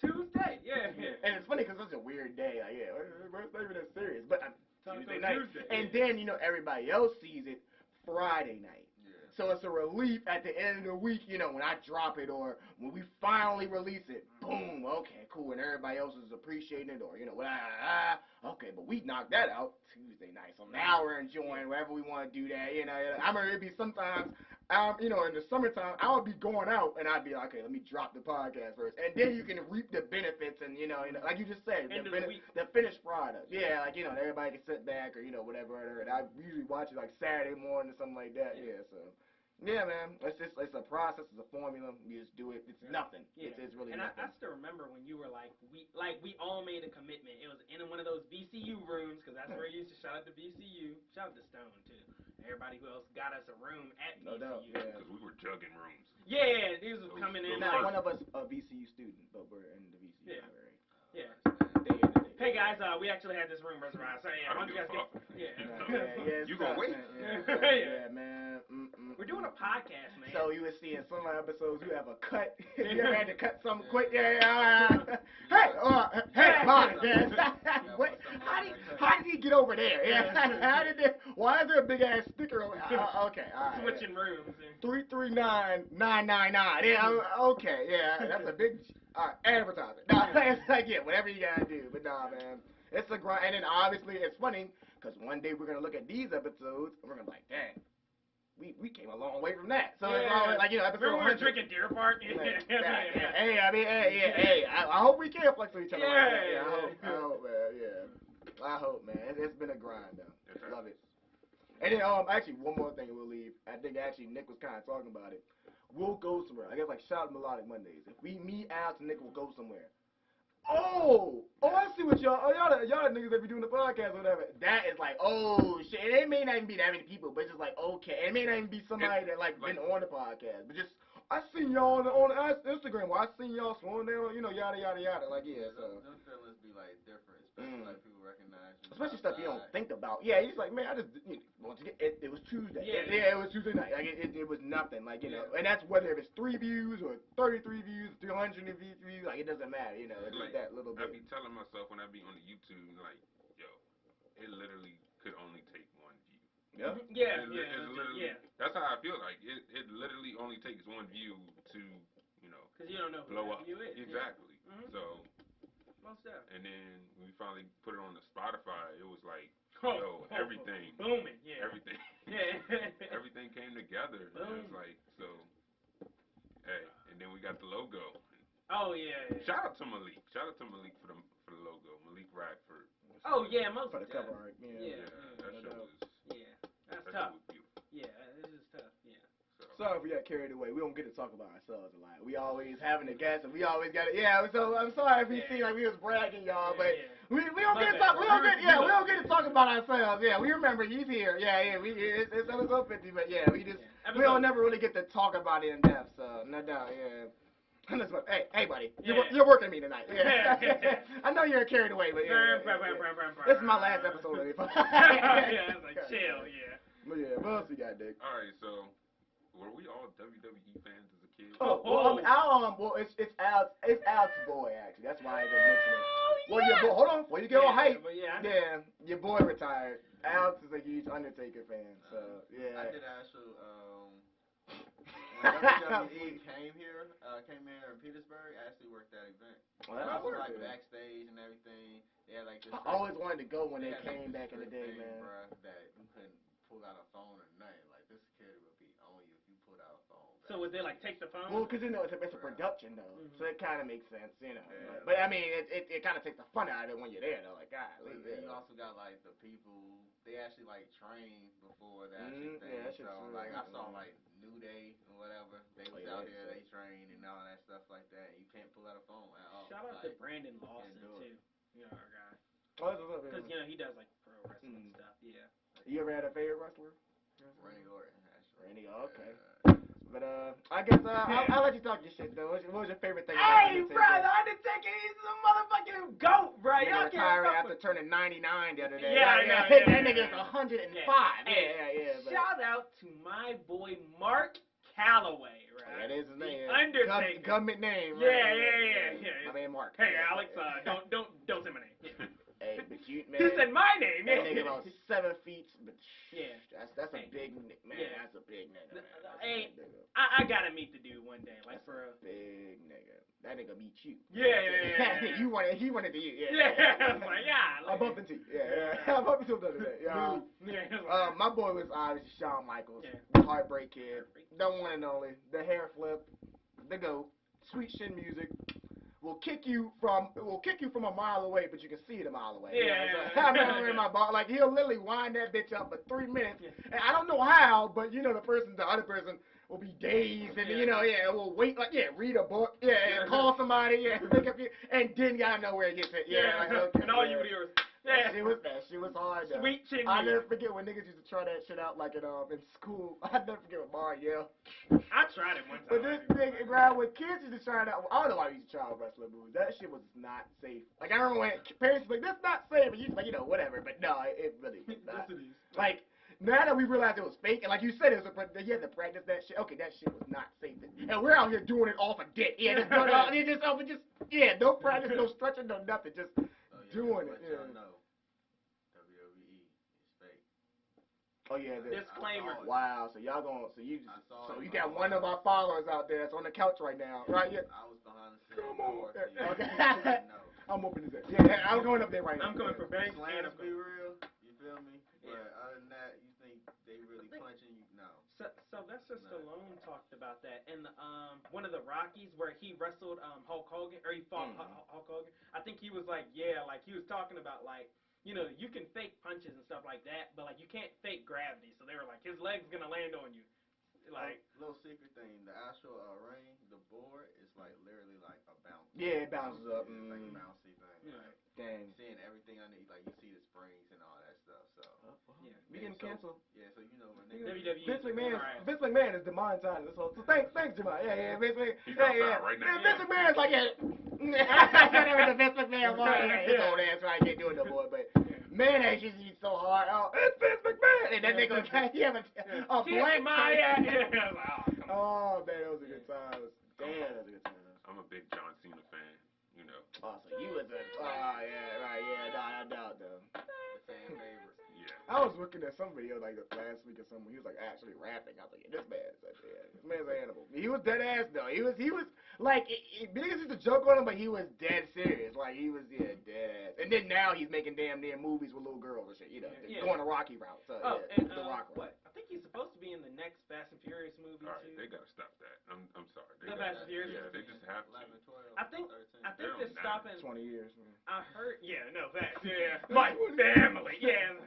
Tuesday. Yeah. And it's funny because it's a weird day. It's not even that serious, but Tuesday night. Tuesday. And then everybody else sees it Friday night. Yeah. So it's a relief at the end of the week, you know, when I drop it or when we finally release it. Boom, okay, cool, and everybody else is appreciating it, or you know, okay, but we knocked that out Tuesday night, so now we're enjoying wherever we want to do that. You know, I remember it'd be sometimes, you know, in the summertime, I would be going out and I'd be like, okay, let me drop the podcast first, and then you can reap the benefits and you know, like you just said, the finished product. Yeah, like you know, everybody can sit back or you know whatever. And I usually watch it like Saturday morning or something like that. Yeah, so. Yeah, man. It's a process. It's a formula. You just do it. It's nothing. Yeah. It's really and nothing. I still remember when you were like, we all made a commitment. It was in one of those VCU rooms because that's where you used to shout out to VCU. Shout out to Stone too. Everybody who else got us a room at VCU. No doubt. Yeah. Because we were jugging rooms. Yeah, these was coming in. Now one of us a VCU student, but we're in the VCU. Yeah. Right? Yeah. Day in and day. Hey guys, we actually had this room reserved. So yeah, I why don't don't you give guys a fuck. get? You gonna wait? Yeah, man. We're doing a podcast, man. So you would see in some episodes you have a cut. You ever had to cut something quick? Yeah. Hey, podcast. How did he get over there? Yeah. Why is there a big ass sticker over? Okay, all right. Switching rooms. 339-999. Yeah. Okay. Yeah. That's a big advertising. No, it's like whatever you gotta do. But nah, man. It's a grind, and then obviously it's funny because one day we're gonna look at these episodes and we're gonna be like, dang. We came a long way from that. So it's always like, you know, episode remember we were drinking Deer Park? Hey, I mean, hey, I hope we can flex with each other like that. Yeah, I hope, man, yeah. I hope, man. It's been a grind, though. Love it. And then, actually, one more thing we'll leave. I think, actually, Nick was kind of talking about it. We'll go somewhere. I guess, like, shout out Melodic Mondays. If we meet Alex and Nick, we'll go somewhere. I see what y'all niggas that be doing the podcast or whatever. That is like, oh shit. And it may not even be that many people, but it's just like, okay. It may not even be somebody that like been on the podcast, but just I seen y'all on Instagram. Well, I seen y'all slowing down, you know, yada yada yada. Like so. Those feelings be like different, especially like people recognize you. Especially stuff you don't think about. Yeah, he's like, man, I just once again, it was Tuesday. Yeah, it was Tuesday night. Like it was nothing. Like you know, and that's whether it's 3 views or 33 views, 300 views. Like it doesn't matter. You know, it's like that little bit. I be telling myself when I be on the YouTube, like, yo, it literally could only take 1 view. Yeah. It's literally. That's how I feel. Like it literally only takes 1 view to, you know, because you don't know blow up. View is. Exactly. Yeah. So. Most definitely. And then when we finally put it on the Spotify, it was like, everything. Booming, yeah. Everything. Yeah. Everything came together. Boom. It was like, so, hey, and then we got the logo. Oh, yeah. Shout out to Malik. Shout out to Malik for the logo. Malik Radford. Oh, yeah, most for the cover art. Yeah. That show was. Yeah, that's tough. Was beautiful. Yeah, it is tough. Yeah. Sorry if we got carried away. We don't get to talk about ourselves a lot. We always having a guest, and we always got it. Yeah, so I'm sorry if we seem like we was bragging, y'all, but we don't get to talk. We don't get to talk about ourselves. Yeah, we remember he's here. Yeah. It's episode 50, but yeah, we don't never really get to talk about it in depth. So no doubt, yeah. Hey, buddy, you're working me tonight. Yeah. I know you're carried away, but this is my last episode of it. Yeah, it's like chill. Yeah. But yeah, what else you got, Dick? All right, so. Were we all WWE fans as a kid? Well, it's Alex's boy actually. That's why I didn't mention it. Well, your boy, hold on, before you get all hype. Yeah, your boy retired. Alex is a huge Undertaker fan, so yeah. I did actually. When WWE came here in Petersburg, I actually worked that event. Well, I was like backstage and everything. They had like this. I always wanted to go when they came back in the day, man. Bruh, that you couldn't pull out a phone or nothing. Like this security would be on you if you pulled out a phone. So would they like take the phone? Well, because you know it's a production though, so it kind of makes sense, you know. Yeah. But I mean, it kind of takes the fun out of it when you're there though. Like, God, you also got like the people. They actually like trained before that thing. Yeah, so like I saw like New Day or whatever. They was out there, they trained and all that stuff like that. You can't pull out a phone at all. Shout out to Brandon Lawson too. You know our guy. Because you know he does like pro wrestling stuff. Yeah. You ever had a favorite wrestler? Randy Orton. Actually. Randy, okay. But I guess I'll let you talk your shit though. What was your favorite thing? Hey, bro, the Undertaker, he's a motherfucking goat, bro. Y'all can't retiring after turning 99 the other day. Yeah, I know. That nigga's 105. Yeah. Shout out to my boy Mark Calloway, right? That is his name. Undertaker. Government name. Yeah. My man Mark. Hey, Alex, don't say my name. Yeah. Hey, but you, man. You said my name. That nigga about 7 feet, but yeah, that's a big man. Yeah. That's a big nigga. nigga meet you. Yeah. He wanted to you. Yeah. It's like, yeah. I bumped into you. I bumped into him the other day. Yeah. My boy was obviously Shawn Michaels, the Heartbreak Kid, the one and only, the hair flip, the GOAT, sweet shin music. Will kick you from a mile away, but you can see it a mile away. So I remember in my bar, like he'll literally wind that bitch up for 3 minutes, and I don't know how, but you know the other person will be dazed, and will wait, like read a book, call somebody, pick up, and then gotta know where it gets it. Like, okay, and all you would hear was. That shit was hard. Sweet chin I'll never music. forget when niggas used to try that shit out like in school. I'll never forget when Mario. I tried it one time. But this thing, bro, when kids used to try it out, I don't know why we used to try out wrestling movies. That shit was not safe. Like I remember when parents were like, "That's not safe," and you just like, whatever. But no, it really was not. Yes, it is. Like now that we realized it was fake, and like you said, you had to practice that shit. Okay, that shit was not safe. And we're out here doing it off a dick. No practice, no stretching, no nothing, just doing it. Oh yeah, disclaimer. Wow, so y'all you got one of our followers out there that's on the couch right now, right? Yeah. I was behind the scenes. Come on. Okay. I'm opening his head. Yeah, I'm going up there right now. I'm coming for banks and Slams be real. You feel me? But other than that, you think they really punching you? No. Sylvester Stallone talked about that in the one of the Rockies where he wrestled Hulk Hogan or he fought Hulk Hogan. I think he was like like he was talking about like. You can fake punches and stuff like that, but like you can't fake gravity. So they were like, his leg's gonna land on you. Like little secret thing, the actual ring, the board is like literally like a bounce. Yeah, it bounces up. It's like a bouncy thing. Yeah. Like, dang. Seeing everything underneath, like you see the springs and all that stuff. So we getting canceled. Yeah, so you know when WWE. Vince McMahon is demonetized. So thanks, Jamal. Yeah, Vince McMahon. He's outside right now. Vince McMahon is like whatever the Vince McMahon bar. His old ass right can't do it no more. But mayonnaise used to be so hard. Oh, it's Vince McMahon, and that nigga a blank Oh man, that was a good time. Damn, that was a good time. I'm a big John Cena fan. Oh, so you was a I doubt though. fan favorite. Yeah. I was looking at some video like last week or something. He was like actually rapping. I was like, this man's an animal. He was dead ass though. He was like niggas used to joke on him, but he was dead serious. Like he was dead ass. And then now he's making damn near movies with little girls and shit. Going the Rocky route. So and the Rock route. what? I think he's supposed to be in the next Fast and Furious movie All right, too. they gotta stop that. I'm sorry. Fast and Furious. Yeah, they just have to. 11, 12, I think 13. they're stopping. 20 years. Man. I heard. Yeah, no facts. Yeah, my family. Yeah.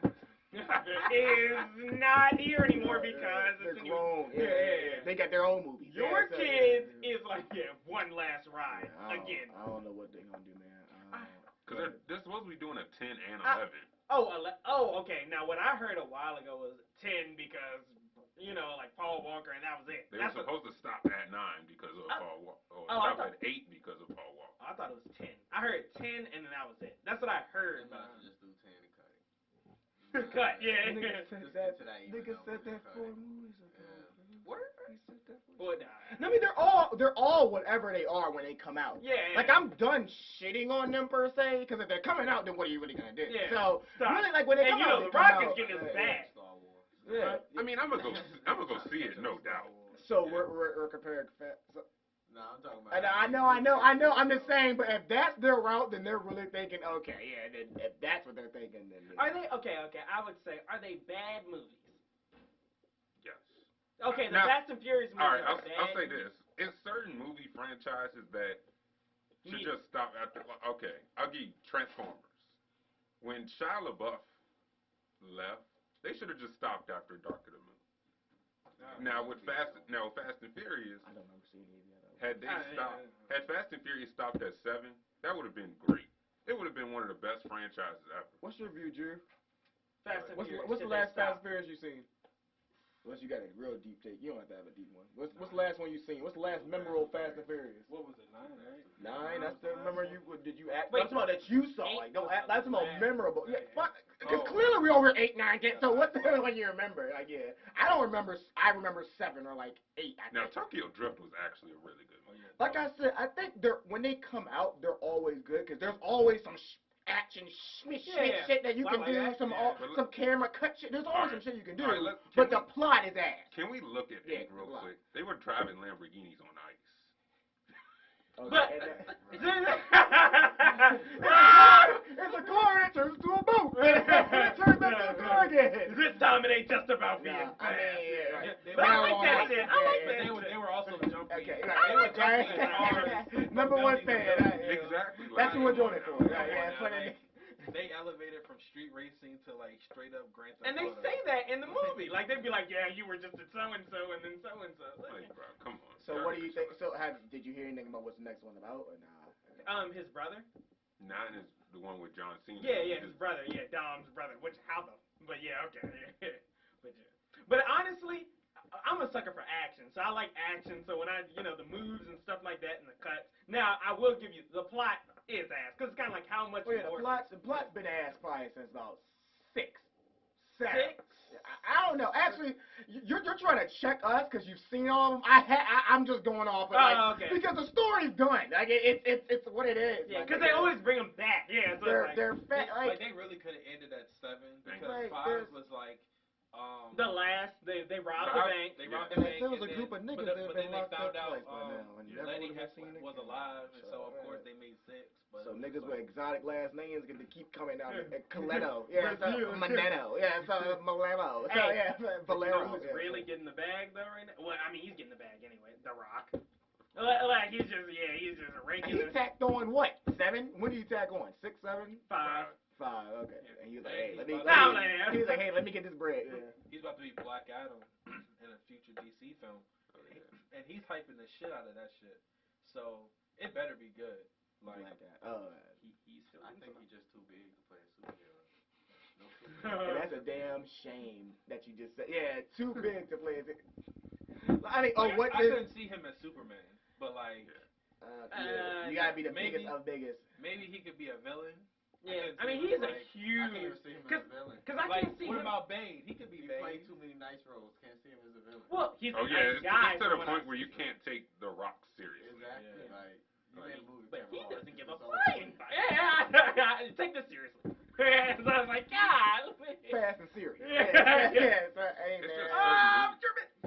is not here anymore because they're it's grown. Yeah. They got their own movies. Your kids is like one last ride again. I don't know what they're gonna do, man. Because they're supposed to be doing a 10 and 11. Okay. Now what I heard a while ago was 10 because like Paul Walker and that was it. They were supposed to stop at 9 because of Paul Walker. Stop at 8 because of Paul Walker. I thought it was 10. I heard 10 and then that was it. That's what I heard. Just do 10 and cut it. Cut, yeah. Nigga said that 4 movies ago. What? I mean, they're all whatever they are when they come out. Yeah. Like I'm done shitting on them per se, because if they're coming out, then what are you really gonna do? Yeah. So Stop. really, like when they come out, the Rocket's getting his back. Star Wars. Yeah. I mean, I'm gonna go see it, no doubt. So we're comparing. So, No, I'm talking about. I know. I'm just saying, but if that's their route, then they're really thinking, okay, yeah. Then if that's what they're thinking, then. Are they okay? I would say, are they bad movies? Yes. Okay, the Now, Fast and Furious movies all right, are bad. I'll say this: it's certain movie franchises that should just stop after. Okay, I'll give you Transformers. When Shia LaBeouf left, they should have just stopped after Dark of the Moon. Now with Fast and Furious, I don't remember seeing any of that. Had Fast and Furious stopped at 7, that would have been great. It would have been one of the best franchises ever. What's your view, Drew? Fast and Furious. What's the last Fast and Furious you seen? Unless you got a real deep take. You don't have to have a deep one. What's the last one you seen? What's the last memorable Fast and Furious? What was it, 9, right? 9. That's the remember you did you act? Wait, that's about that you saw. Like no, that's about memorable. Yeah, because clearly we over 8, 9, 10. So what the hell you remember? Like I don't remember. I remember 7 or like 8. Now Tokyo Drift was actually a really good movie. Like I said, I think when they come out, they're always good because there's always some action shit that you can do. Some camera cut shit. There's always some shit you can do. But the plot is ass. Can we look at 8 real quick? They were driving Lamborghinis on ice. But it's a car that turns to a boat. It turns into a car again. this time it ain't just about being Nah, fast. I mean, yeah, right. But I like that shit. I like Yeah, that yeah. shit. They were also jumping. Okay, They right. were jumping in cars. Number one fan. Exactly. That's what we're doing it for. Come on Right, yeah, now, put it. They elevated from street racing to like straight up Grand Theft And they Auto. say that in the movie. Like they'd be like, yeah, you were just a so and so, and then so and so. Like, bro, come on. So what do you think? So did you hear anything about what's the next one about or nah? His brother. 9 is the one with John Cena. Yeah, his brother. Yeah, Dom's brother. But yeah, okay. But honestly, I'm a sucker for action. So I like action. So when the moves and stuff like that and the cuts. Now I will give you the plot is ass because it's kind of like how much. Oh yeah, the plot's been ass probably since about 6, 7. I don't know. Actually, you're trying to check us because you've seen all of them. I'm just going off of okay. because the story's done. Like it's what it is. Yeah, because they always bring them back. Yeah, so they're Like they really could have ended at 7 because 5 was like. The last they robbed the bank. They robbed the bank. There was a group of niggas that but then they found out Lenny was alive, and so of course they made 6. But so niggas with exotic last names get to keep coming out. Coletto, yeah, Manetto, yeah, Malemo, yeah, Valero. Who's really getting the bag though right now? Well, I mean he's getting the bag anyway. The Rock. Like he's just a regular. He tacked on what? 7? When did he tack on? 6, 7? 5. 5. Okay. And he was like, hey, let me get this bread. Yeah. He's about to be Black Adam in a future DC film, and he's hyping the shit out of that shit. So it better be good. Like he's. I think he's just too big to play a superhero. And that's a damn shame that you just said. Yeah, too big to play. I mean, I couldn't see him as Superman, but like. You gotta be the biggest of biggest. Maybe he could be a villain. Yeah, I mean he's a huge. I can't even see him as a villain. Because I can't see what him. about Bane? He could be Bane. He played too many nice roles. Can't see him as a villain. Well, he's a it's nice guy. to the point where you can't take The Rock seriously. Exactly. Like you made a movie. But he doesn't give a flying. Yeah, take this seriously. So I was like, God. Fast and serious. It's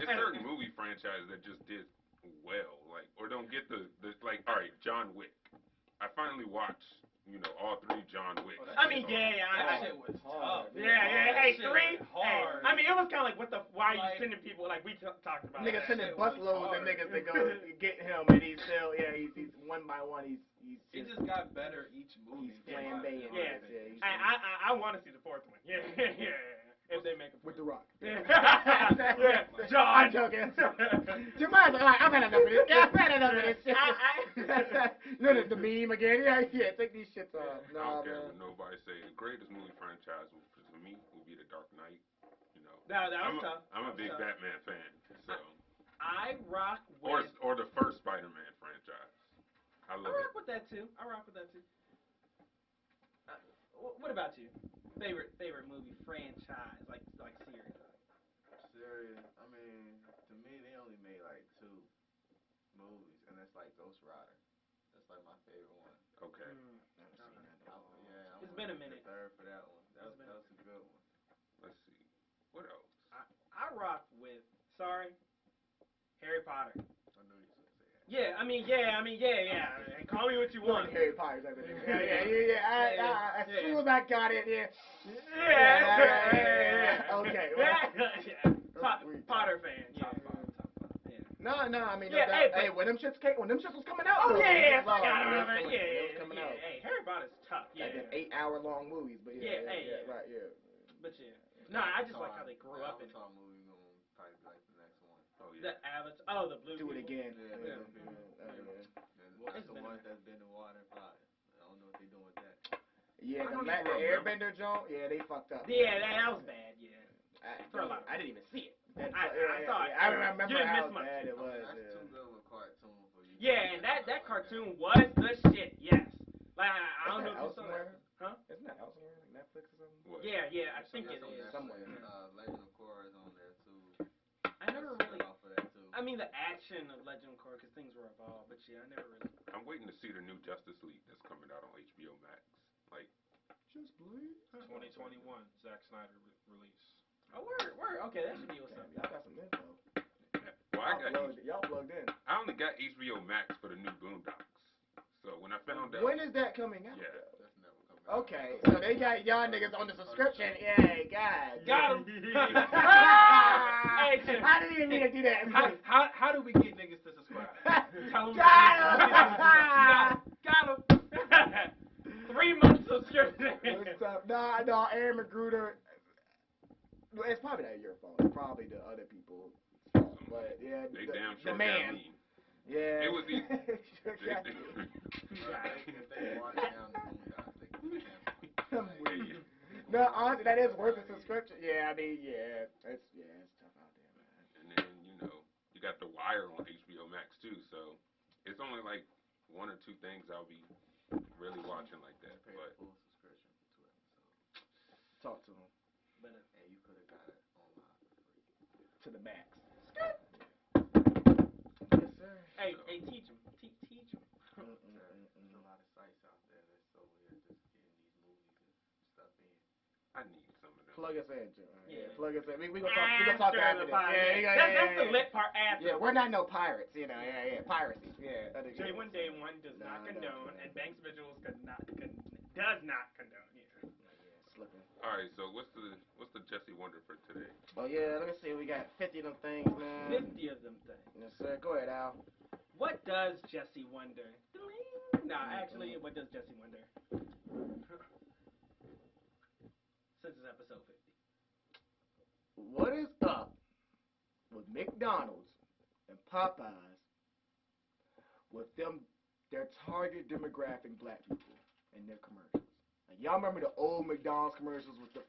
certain movie franchises that just did well, like, or don't get the like. All right, John Wick. I finally watched, all 3 John Wick. I mean, that shit was tough. Hey, 3 hard. I mean, it was kind of like, why are you sending people like we talked about? Niggas sending busloads of niggas to go get him, and he's still, he's one by one. He just got better each movie. He's flamboyant. I want to see the 4th one. Yeah. If they make with The Rock. John. I'm joking. Tomorrow, I've had enough of this. I've had enough of this shit. The meme again. Yeah, take these shits off. I don't care what nobody say. The greatest movie franchise for me will be The Dark Knight. That was tough. I'm a big Batman fan, so. I rock with. Or the first Spider-Man franchise. I rock with that too. What about you? Favorite movie franchise, like series? Series. I mean, to me, they only made like 2 movies, and that's like Ghost Rider. That's like my favorite one. Okay. It's been a minute. The 3rd for that one. That was a good one. Let's see. What else? I rock with. Harry Potter. I knew you was gonna say that. Yeah. And call me what you want. Harry Potter's everything. As soon as I got it, Yeah. Okay. Potter fan. Yeah. No, I mean, when them shits was coming out. It was coming out. Hey, Harry Potter's tough. Yeah. Like 8-hour-long movies, but right. But no, I just like how they grew up in it. Avatar movie gonna probably be like the next one. Oh yeah. The Avatar. The blue. Do it people. again. That's the one that's been in water and fire. I don't know what they doing with that. Yeah, the Airbender joint. Yeah, they fucked up. Yeah, that was bad. Yeah. I didn't even see it. I saw it. I remember you didn't how miss much. bad it was. That's too good of a cartoon for you. Yeah, and that cartoon was the shit. Yes. Like I don't know if you saw that. Huh? Isn't that out somewhere? Like Netflix or something? What? Yeah, I think it is. Somewhere. Legend of Korra is on there too. I never really. Off of that too. I mean the action of Legend of Korra because things were evolved, but I never really. I'm waiting to see the new Justice League that's coming out on HBO Max. Like, just bleed. 2021, Zack Snyder release. Oh, word. Okay, that should be what's up. Y'all got some info. Well, Y'all plugged in. I only got HBO Max for the new Boondocks. So when I found out, When is that coming out? yeah, That's never coming out. Okay, so they got y'all niggas on the subscription. Yeah, God. Got him. I didn't even mean to do that. How do we get niggas to subscribe? Tell them. Got Got him. 3 months subscription. What's up? No, Aaron Magruder. It's probably not your fault. It's probably the other people's fault. But yeah, they the, damn the sure man. got me. Yeah. It was easy. Sure got you. If they watch down the movie, they can cancel. I'm weak. No, honestly, that is worth a subscription. Yeah, I mean, yeah, it's tough out there, man. And then you got The Wire on HBO Max too. So it's only like 1 or 2 things I'll be really watching like that. Pay a But full subscription for 2 episodes. Talk to him Better. And you could have got it online for free. to the max. Yes, sir. Hey, teach him. Teach him. There's a lot of sites out there that's so weird just getting these movies and stuff in. I need some of them. Plug us in, Joe. Yeah. Plug us in. We gonna talk after this. That's the lit part after. Yeah, we're not no pirates, you know. Yeah, piracy. Yeah. J1 Day 1 does not condone, and Banks Visuals does not condone. Yeah. Slipping. All right. So what's the Jesse Wonder for today? Oh yeah, let me see. We got 50 of them things, man. 50 of them things. Yes, sir. Go ahead, Al. What does Jesse wonder? Nah, actually, what does Jesse wonder? Since it's episode 50. What is up with McDonald's and Popeyes with their target demographic black people in their commercials? Like, y'all remember the old McDonald's commercials with the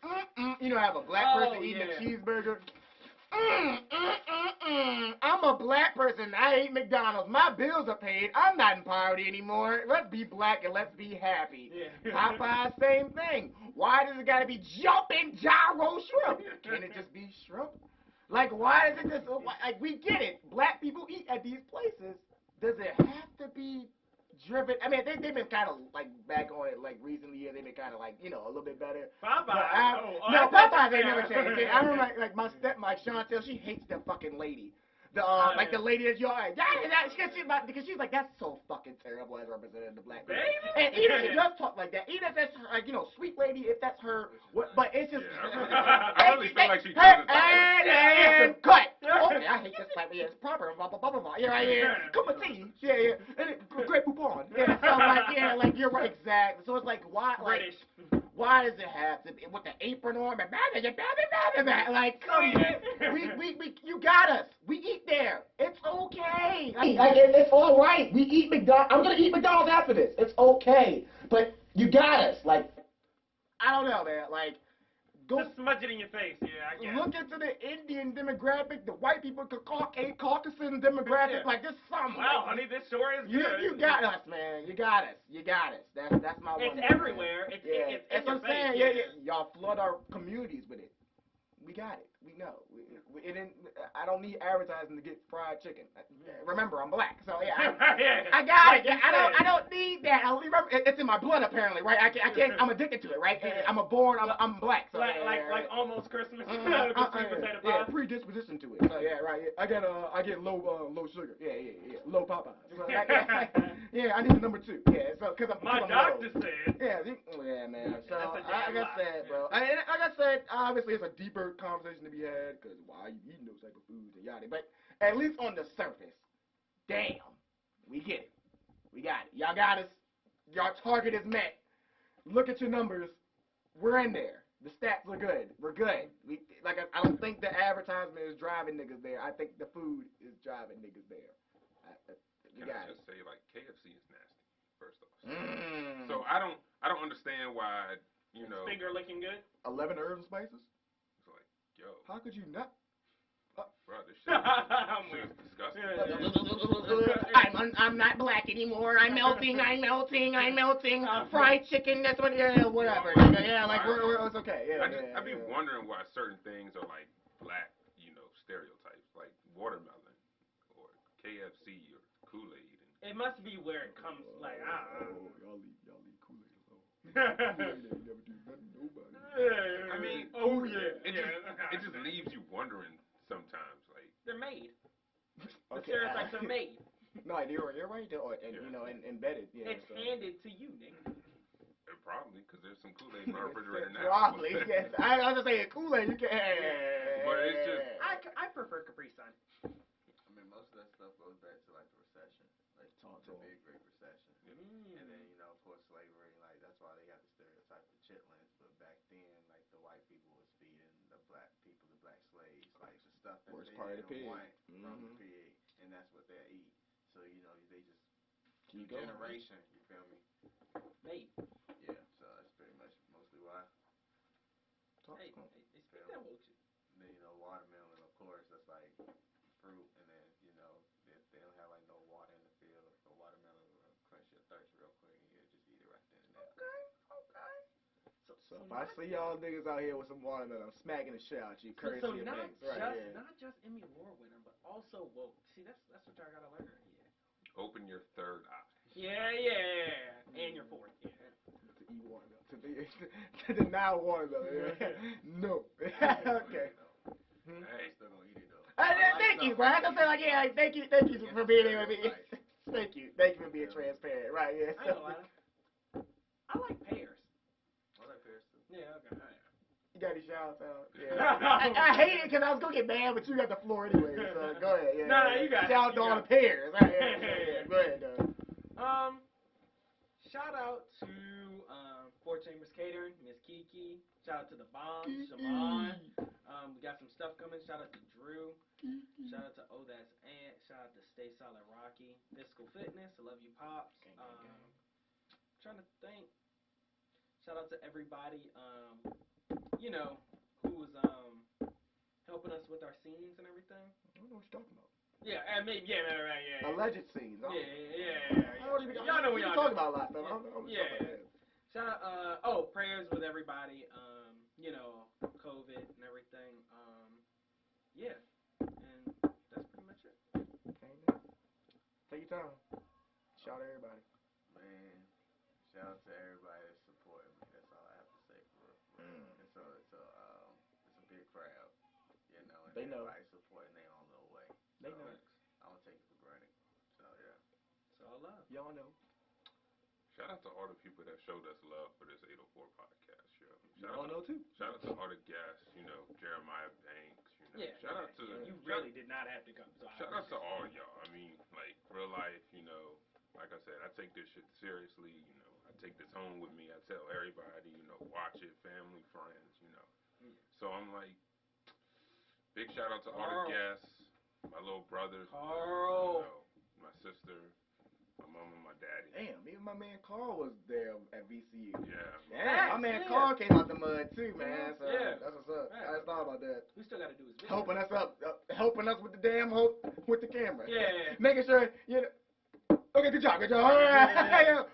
have a black person eating a cheeseburger? I'm a black person. I hate McDonald's. My bills are paid. I'm not in poverty anymore. Let's be black and let's be happy. Yeah. Popeye, same thing. Why does it gotta be jumping gyro shrimp? Can it just be shrimp? Like, why does it just, like, we get it. Black people eat at these places. Does it have to be driven? I mean, they've been kind of, like, back on it, like, recently years. They've been kind of, like, a little bit better. Popeye. No, Popeyes ain't never changed. I remember, like my Chantel, she hates that fucking lady. Like the lady that's your age. Because she's like, that's so fucking terrible as representing the black people. And even she does talk like that. Even if that's her, like, sweet lady, if that's her, but it's just. Yeah, I really feel like she does it. And cut. Okay, I hate this type of, it's proper, blah, blah, blah, blah, blah. Yeah, right here. Cup of tea. Yeah. And great poupon. Yeah, so like you're right, exactly. So it's like, why, like, British. why does it have to be with the apron on? Like, come on. You got us. We eat there. It's okay. It's all right. We eat McDonald's. I'm gonna eat McDonald's after this. It's okay. But you got us. Like, I don't know, man. Like, go Just smudge it in your face. Yeah, I guess. look into the Indian demographic, the white people, Caucasian demographic. Yeah. Like, there's something. Wow, like, honey, this sure is you good. got us, man. You got us. That's my one. It's man. everywhere. It's Yeah, it's that's in what your I'm saying. face. Yeah. Y'all flood our communities with it. We got it. We know. I don't need advertising to get fried chicken. Remember, I'm black, so yeah. I got it. I don't need that. Remember, it's in my blood apparently, right? I can't. I'm addicted to it, right? I'm black. So like almost Christmas. The sweet potato pie. Yeah, predisposition to it. So yeah, right. I get low sugar. Yeah. Low Popeyes. So, yeah, I need the number 2. Yeah, so because My doctor said. Yeah, man. So That's a like damn I said, bro. Like I said, obviously it's a deeper conversation to be had because why are you eating those type of foods and yada. But at least on the surface, damn, we get it. We got it. Y'all got us. Y'all target is met. Look at your numbers. We're in there. The stats are good. We're good. I don't think the advertisement is driving niggas there. I think the food is driving niggas there. Can I just say, like, KFC is nasty, first off. Mm. So I don't understand why, Finger looking good. 11 herbs and spices? It's like, yo, How could you not? bro, this shit is disgusting. I'm not black anymore. I'm melting. Fried chicken. That's what. Yeah, whatever. Yeah, like it's okay. Yeah. I be wondering why certain things are like black, stereotypes, like watermelon or KFC or Kool-Aid. It must be where it comes. Like Y'all leave Kool-Aid alone. Kool-Aid ain't never do nothing to nobody. I mean, it just leaves you wondering sometimes, like they're made. The Okay. stereotypes are made. No, like you're right there, or, and you know, and embedded. Yeah, It's handed to you, nigga. Probably, because there's some Kool-Aid in my refrigerator now. Probably, yes. I was just saying Kool-Aid. You can't. But it's just. I prefer Capri Sun. I mean, most of that stuff goes back to like the recession, like the big Great Recession, and then you know, of course, slavery. Like that's why they got the stereotype of chitlins. But back then, like the white people was feeding the black people, the black slaves, like the stuff that Worst they part of the didn't pig. want from the pig, and that's what they eat. So you know, they just Keep going. generation. You feel me? Mate. Yeah. So that's pretty much mostly why. Hey, speak that woke shit. Then you know, watermelon, of course, that's like fruit, and then you know, they don't have like no water in the field. So watermelon will quench your thirst real quick, and you just eat it right then and there. Okay. So if I see y'all niggas out here with some watermelon, I'm smacking the shit out you. Courtesy of not Banks. Right, not just Emmy Award winner, but also woke. See, that's what y'all gotta learn. Yeah. Open your third eye. Yeah. And your fourth. Yeah. To eat watermelon. To deny watermelon. No. Okay. Hey, Still gonna eat it though. Thank you, bro. I just say like, yeah, thank you for being able to be. Thank you for being transparent. Right? Yeah. I ain't gonna lie. I like pears. I like pears too. Yeah. Okay. You got any shout out? Yeah. I hate it because I was gonna get mad, but you got the floor anyway. So go ahead. Yeah. Nah, you got it. Shout out to all the pears. Right? Yeah. Go ahead, though. Shout out to Four Chambers Catering, Miss Kiki. Shout out to the Bomb, Shamon. We got some stuff coming. Shout out to Drew. Shout out to Oh That's Ant. Shout out to Stay Solid Rocky. Physical Fitness. I love you, Pops. Trying to think. Shout out to everybody, you know, who was helping us with our scenes and everything. I don't know what you're talking about. Yeah, and maybe yeah. Alleged scenes. Y'all know what y'all talk about a lot of stuff. I don't know. Yeah. Shout out. Prayers with everybody. You know, COVID and everything. Yeah, and that's pretty much it. Amen. Take your time. Shout out to everybody. Man, shout out to everybody that's supporting me. That's all I have to say for real. It's a big crowd, you know, and they know. everybody's supporting their own little way. They know. I don't take it for granted. So yeah. It's all love. Y'all know. shout out to all the people that showed us love for this 804 podcast show. Y'all know too. Shout out to all the guests, you know, Jeremiah Banks, you know. Yeah. Shout out to you really did not have to come. So shout out to all y'all. I mean, like real life, you know, like I said, I take this shit seriously, you know. I take this home with me. I tell everybody, you know, watch it, family, friends, you know. So I'm like, big shout out to all the guests, my little brothers, Carl, you know, my sister, my mom and my daddy. Damn, even my man Carl was there at VCU. Yeah. Damn, my man Carl came out the mud too, man. So that's what's up. Right. I just thought about that. We still got to do his video. Helping us with the damn with the camera. Yeah. Making sure you know. Okay, good job. All right.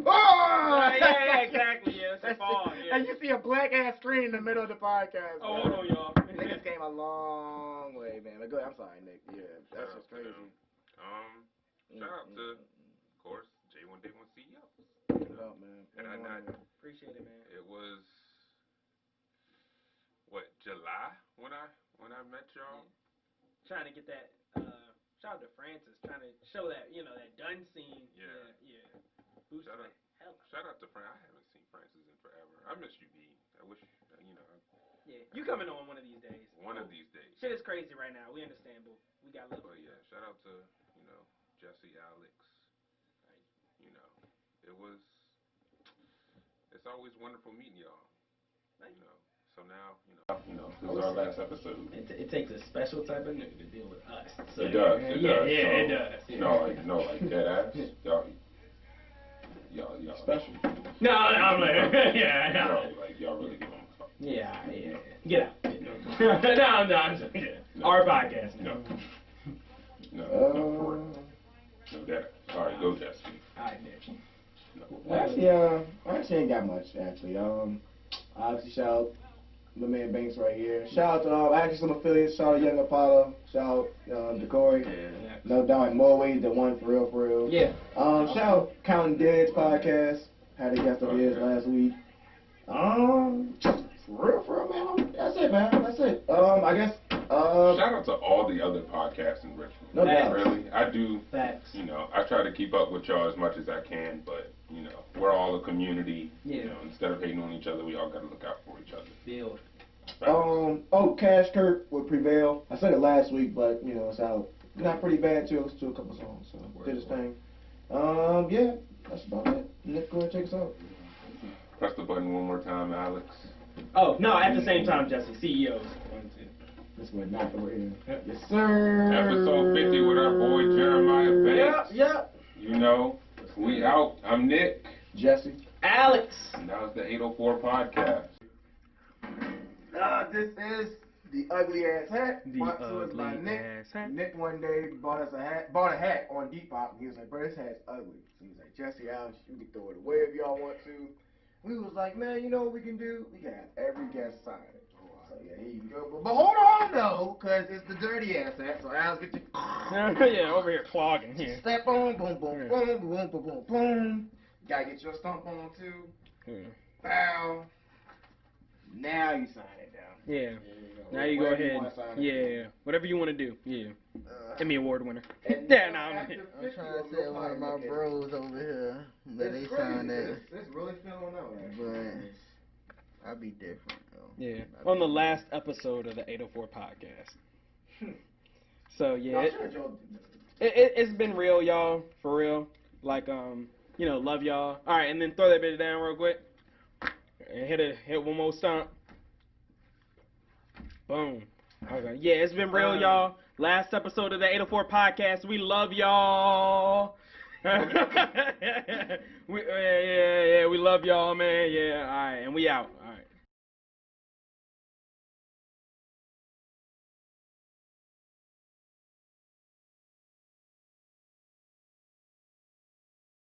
Oh! Yeah, exactly. Yeah, that's fall. Yeah. And you see a black ass screen in the middle of the podcast. Oh, hold on, y'all. Niggas came a long way, man. But go ahead. I'm sorry, Nick. Yeah, that's just crazy. Shout out to, of course, J1 Day 1 CEO. Oh, man. Appreciate it, man. It was what, July when I met y'all. Yeah. Trying to get that. Shout out to Francis. Trying to show that that done scene. Yeah. Shout out to Francis. I haven't seen Francis in forever. I miss you, B. I wish Yeah, you coming on one of these days. One of these days. Shit is crazy right now. We understand, but we got love. But yeah, shout out to Jesse, Alex. It's always wonderful meeting y'all. So now, this is our last episode. It takes a special type of nigga to deal with us. So it does. It does. No, like dead ass. Y'all special. No, I'm like, yeah, no. Y'all really give them a fuck. Yeah. Get out. No, I'm just kidding. Our podcast. No, for real. No, that. All right, go, Jesse. All right, Nick. I actually ain't got much, actually. Obviously, shout out my man Banks right here. Shout out to actually some affiliates. Shout out Young Apollo. Shout out Decoy. Yeah. No doubt in more ways than one, for real. Yeah. Shout out Counting Dead's podcast. Had a guest of his last week. For real, man. That's it, man. That's it. I guess Shout out to all the other podcasts in Richmond. No doubt. Really, I do. Facts. You know, I try to keep up with y'all as much as I can, but you know, we're all a community. Yeah. You know, instead of hating on each other, we all gotta look out for each other. Build. Cash Kurt would prevail. I said it last week, but you know, it's out. Not pretty bad too. It's still a couple songs, so did his thing. Yeah, that's about it. Nick, go ahead, take us out. Press the button one more time, Alex. Oh, no, at the same time, Jesse, CEOs. 1, 2. This went not over here. Yes, sir. Episode 50 with our boy Jeremiah Banks. Yep. You know, we out. I'm Nick. Jesse. Alex. And that was the 804 podcast. This is the ugly ass hat. The brought to us by ugly Nick. ass hat. Nick one day bought a hat on Depop. He was like, bro, this hat's ugly. So he was like, Jesse, Alex, you can throw it away if y'all want to. We was like, man, you know what we can do? We can have every guest sign it. So yeah, here you go. But hold on though, cause it's the dirty ass hat. So Alex, get your Yeah, over here clogging here. step on, boom, boom, boom, boom, boom, boom, boom. Gotta get your stomp on too. Bow. Now you sign it down. Yeah. There Now you go Whatever ahead. wanna sign it. Yeah. Whatever you want to do. Yeah. Emmy Award winner. And Yeah, no, after I'm 50, I'm trying to you'll say one of my probably look at it. bros over here that they It's signed crazy. that, It's really feeling out. but I be different though. Yeah. On the last episode of the 804 podcast. So yeah, it's been real, y'all. For real. Like you know, love y'all. All right, and then throw that bitch down real quick. And hit one more stomp. Boom. Okay. Yeah, it's been real, y'all. Last episode of the 804 podcast. We love y'all. Yeah, we love y'all, man. Yeah, all right, and we out.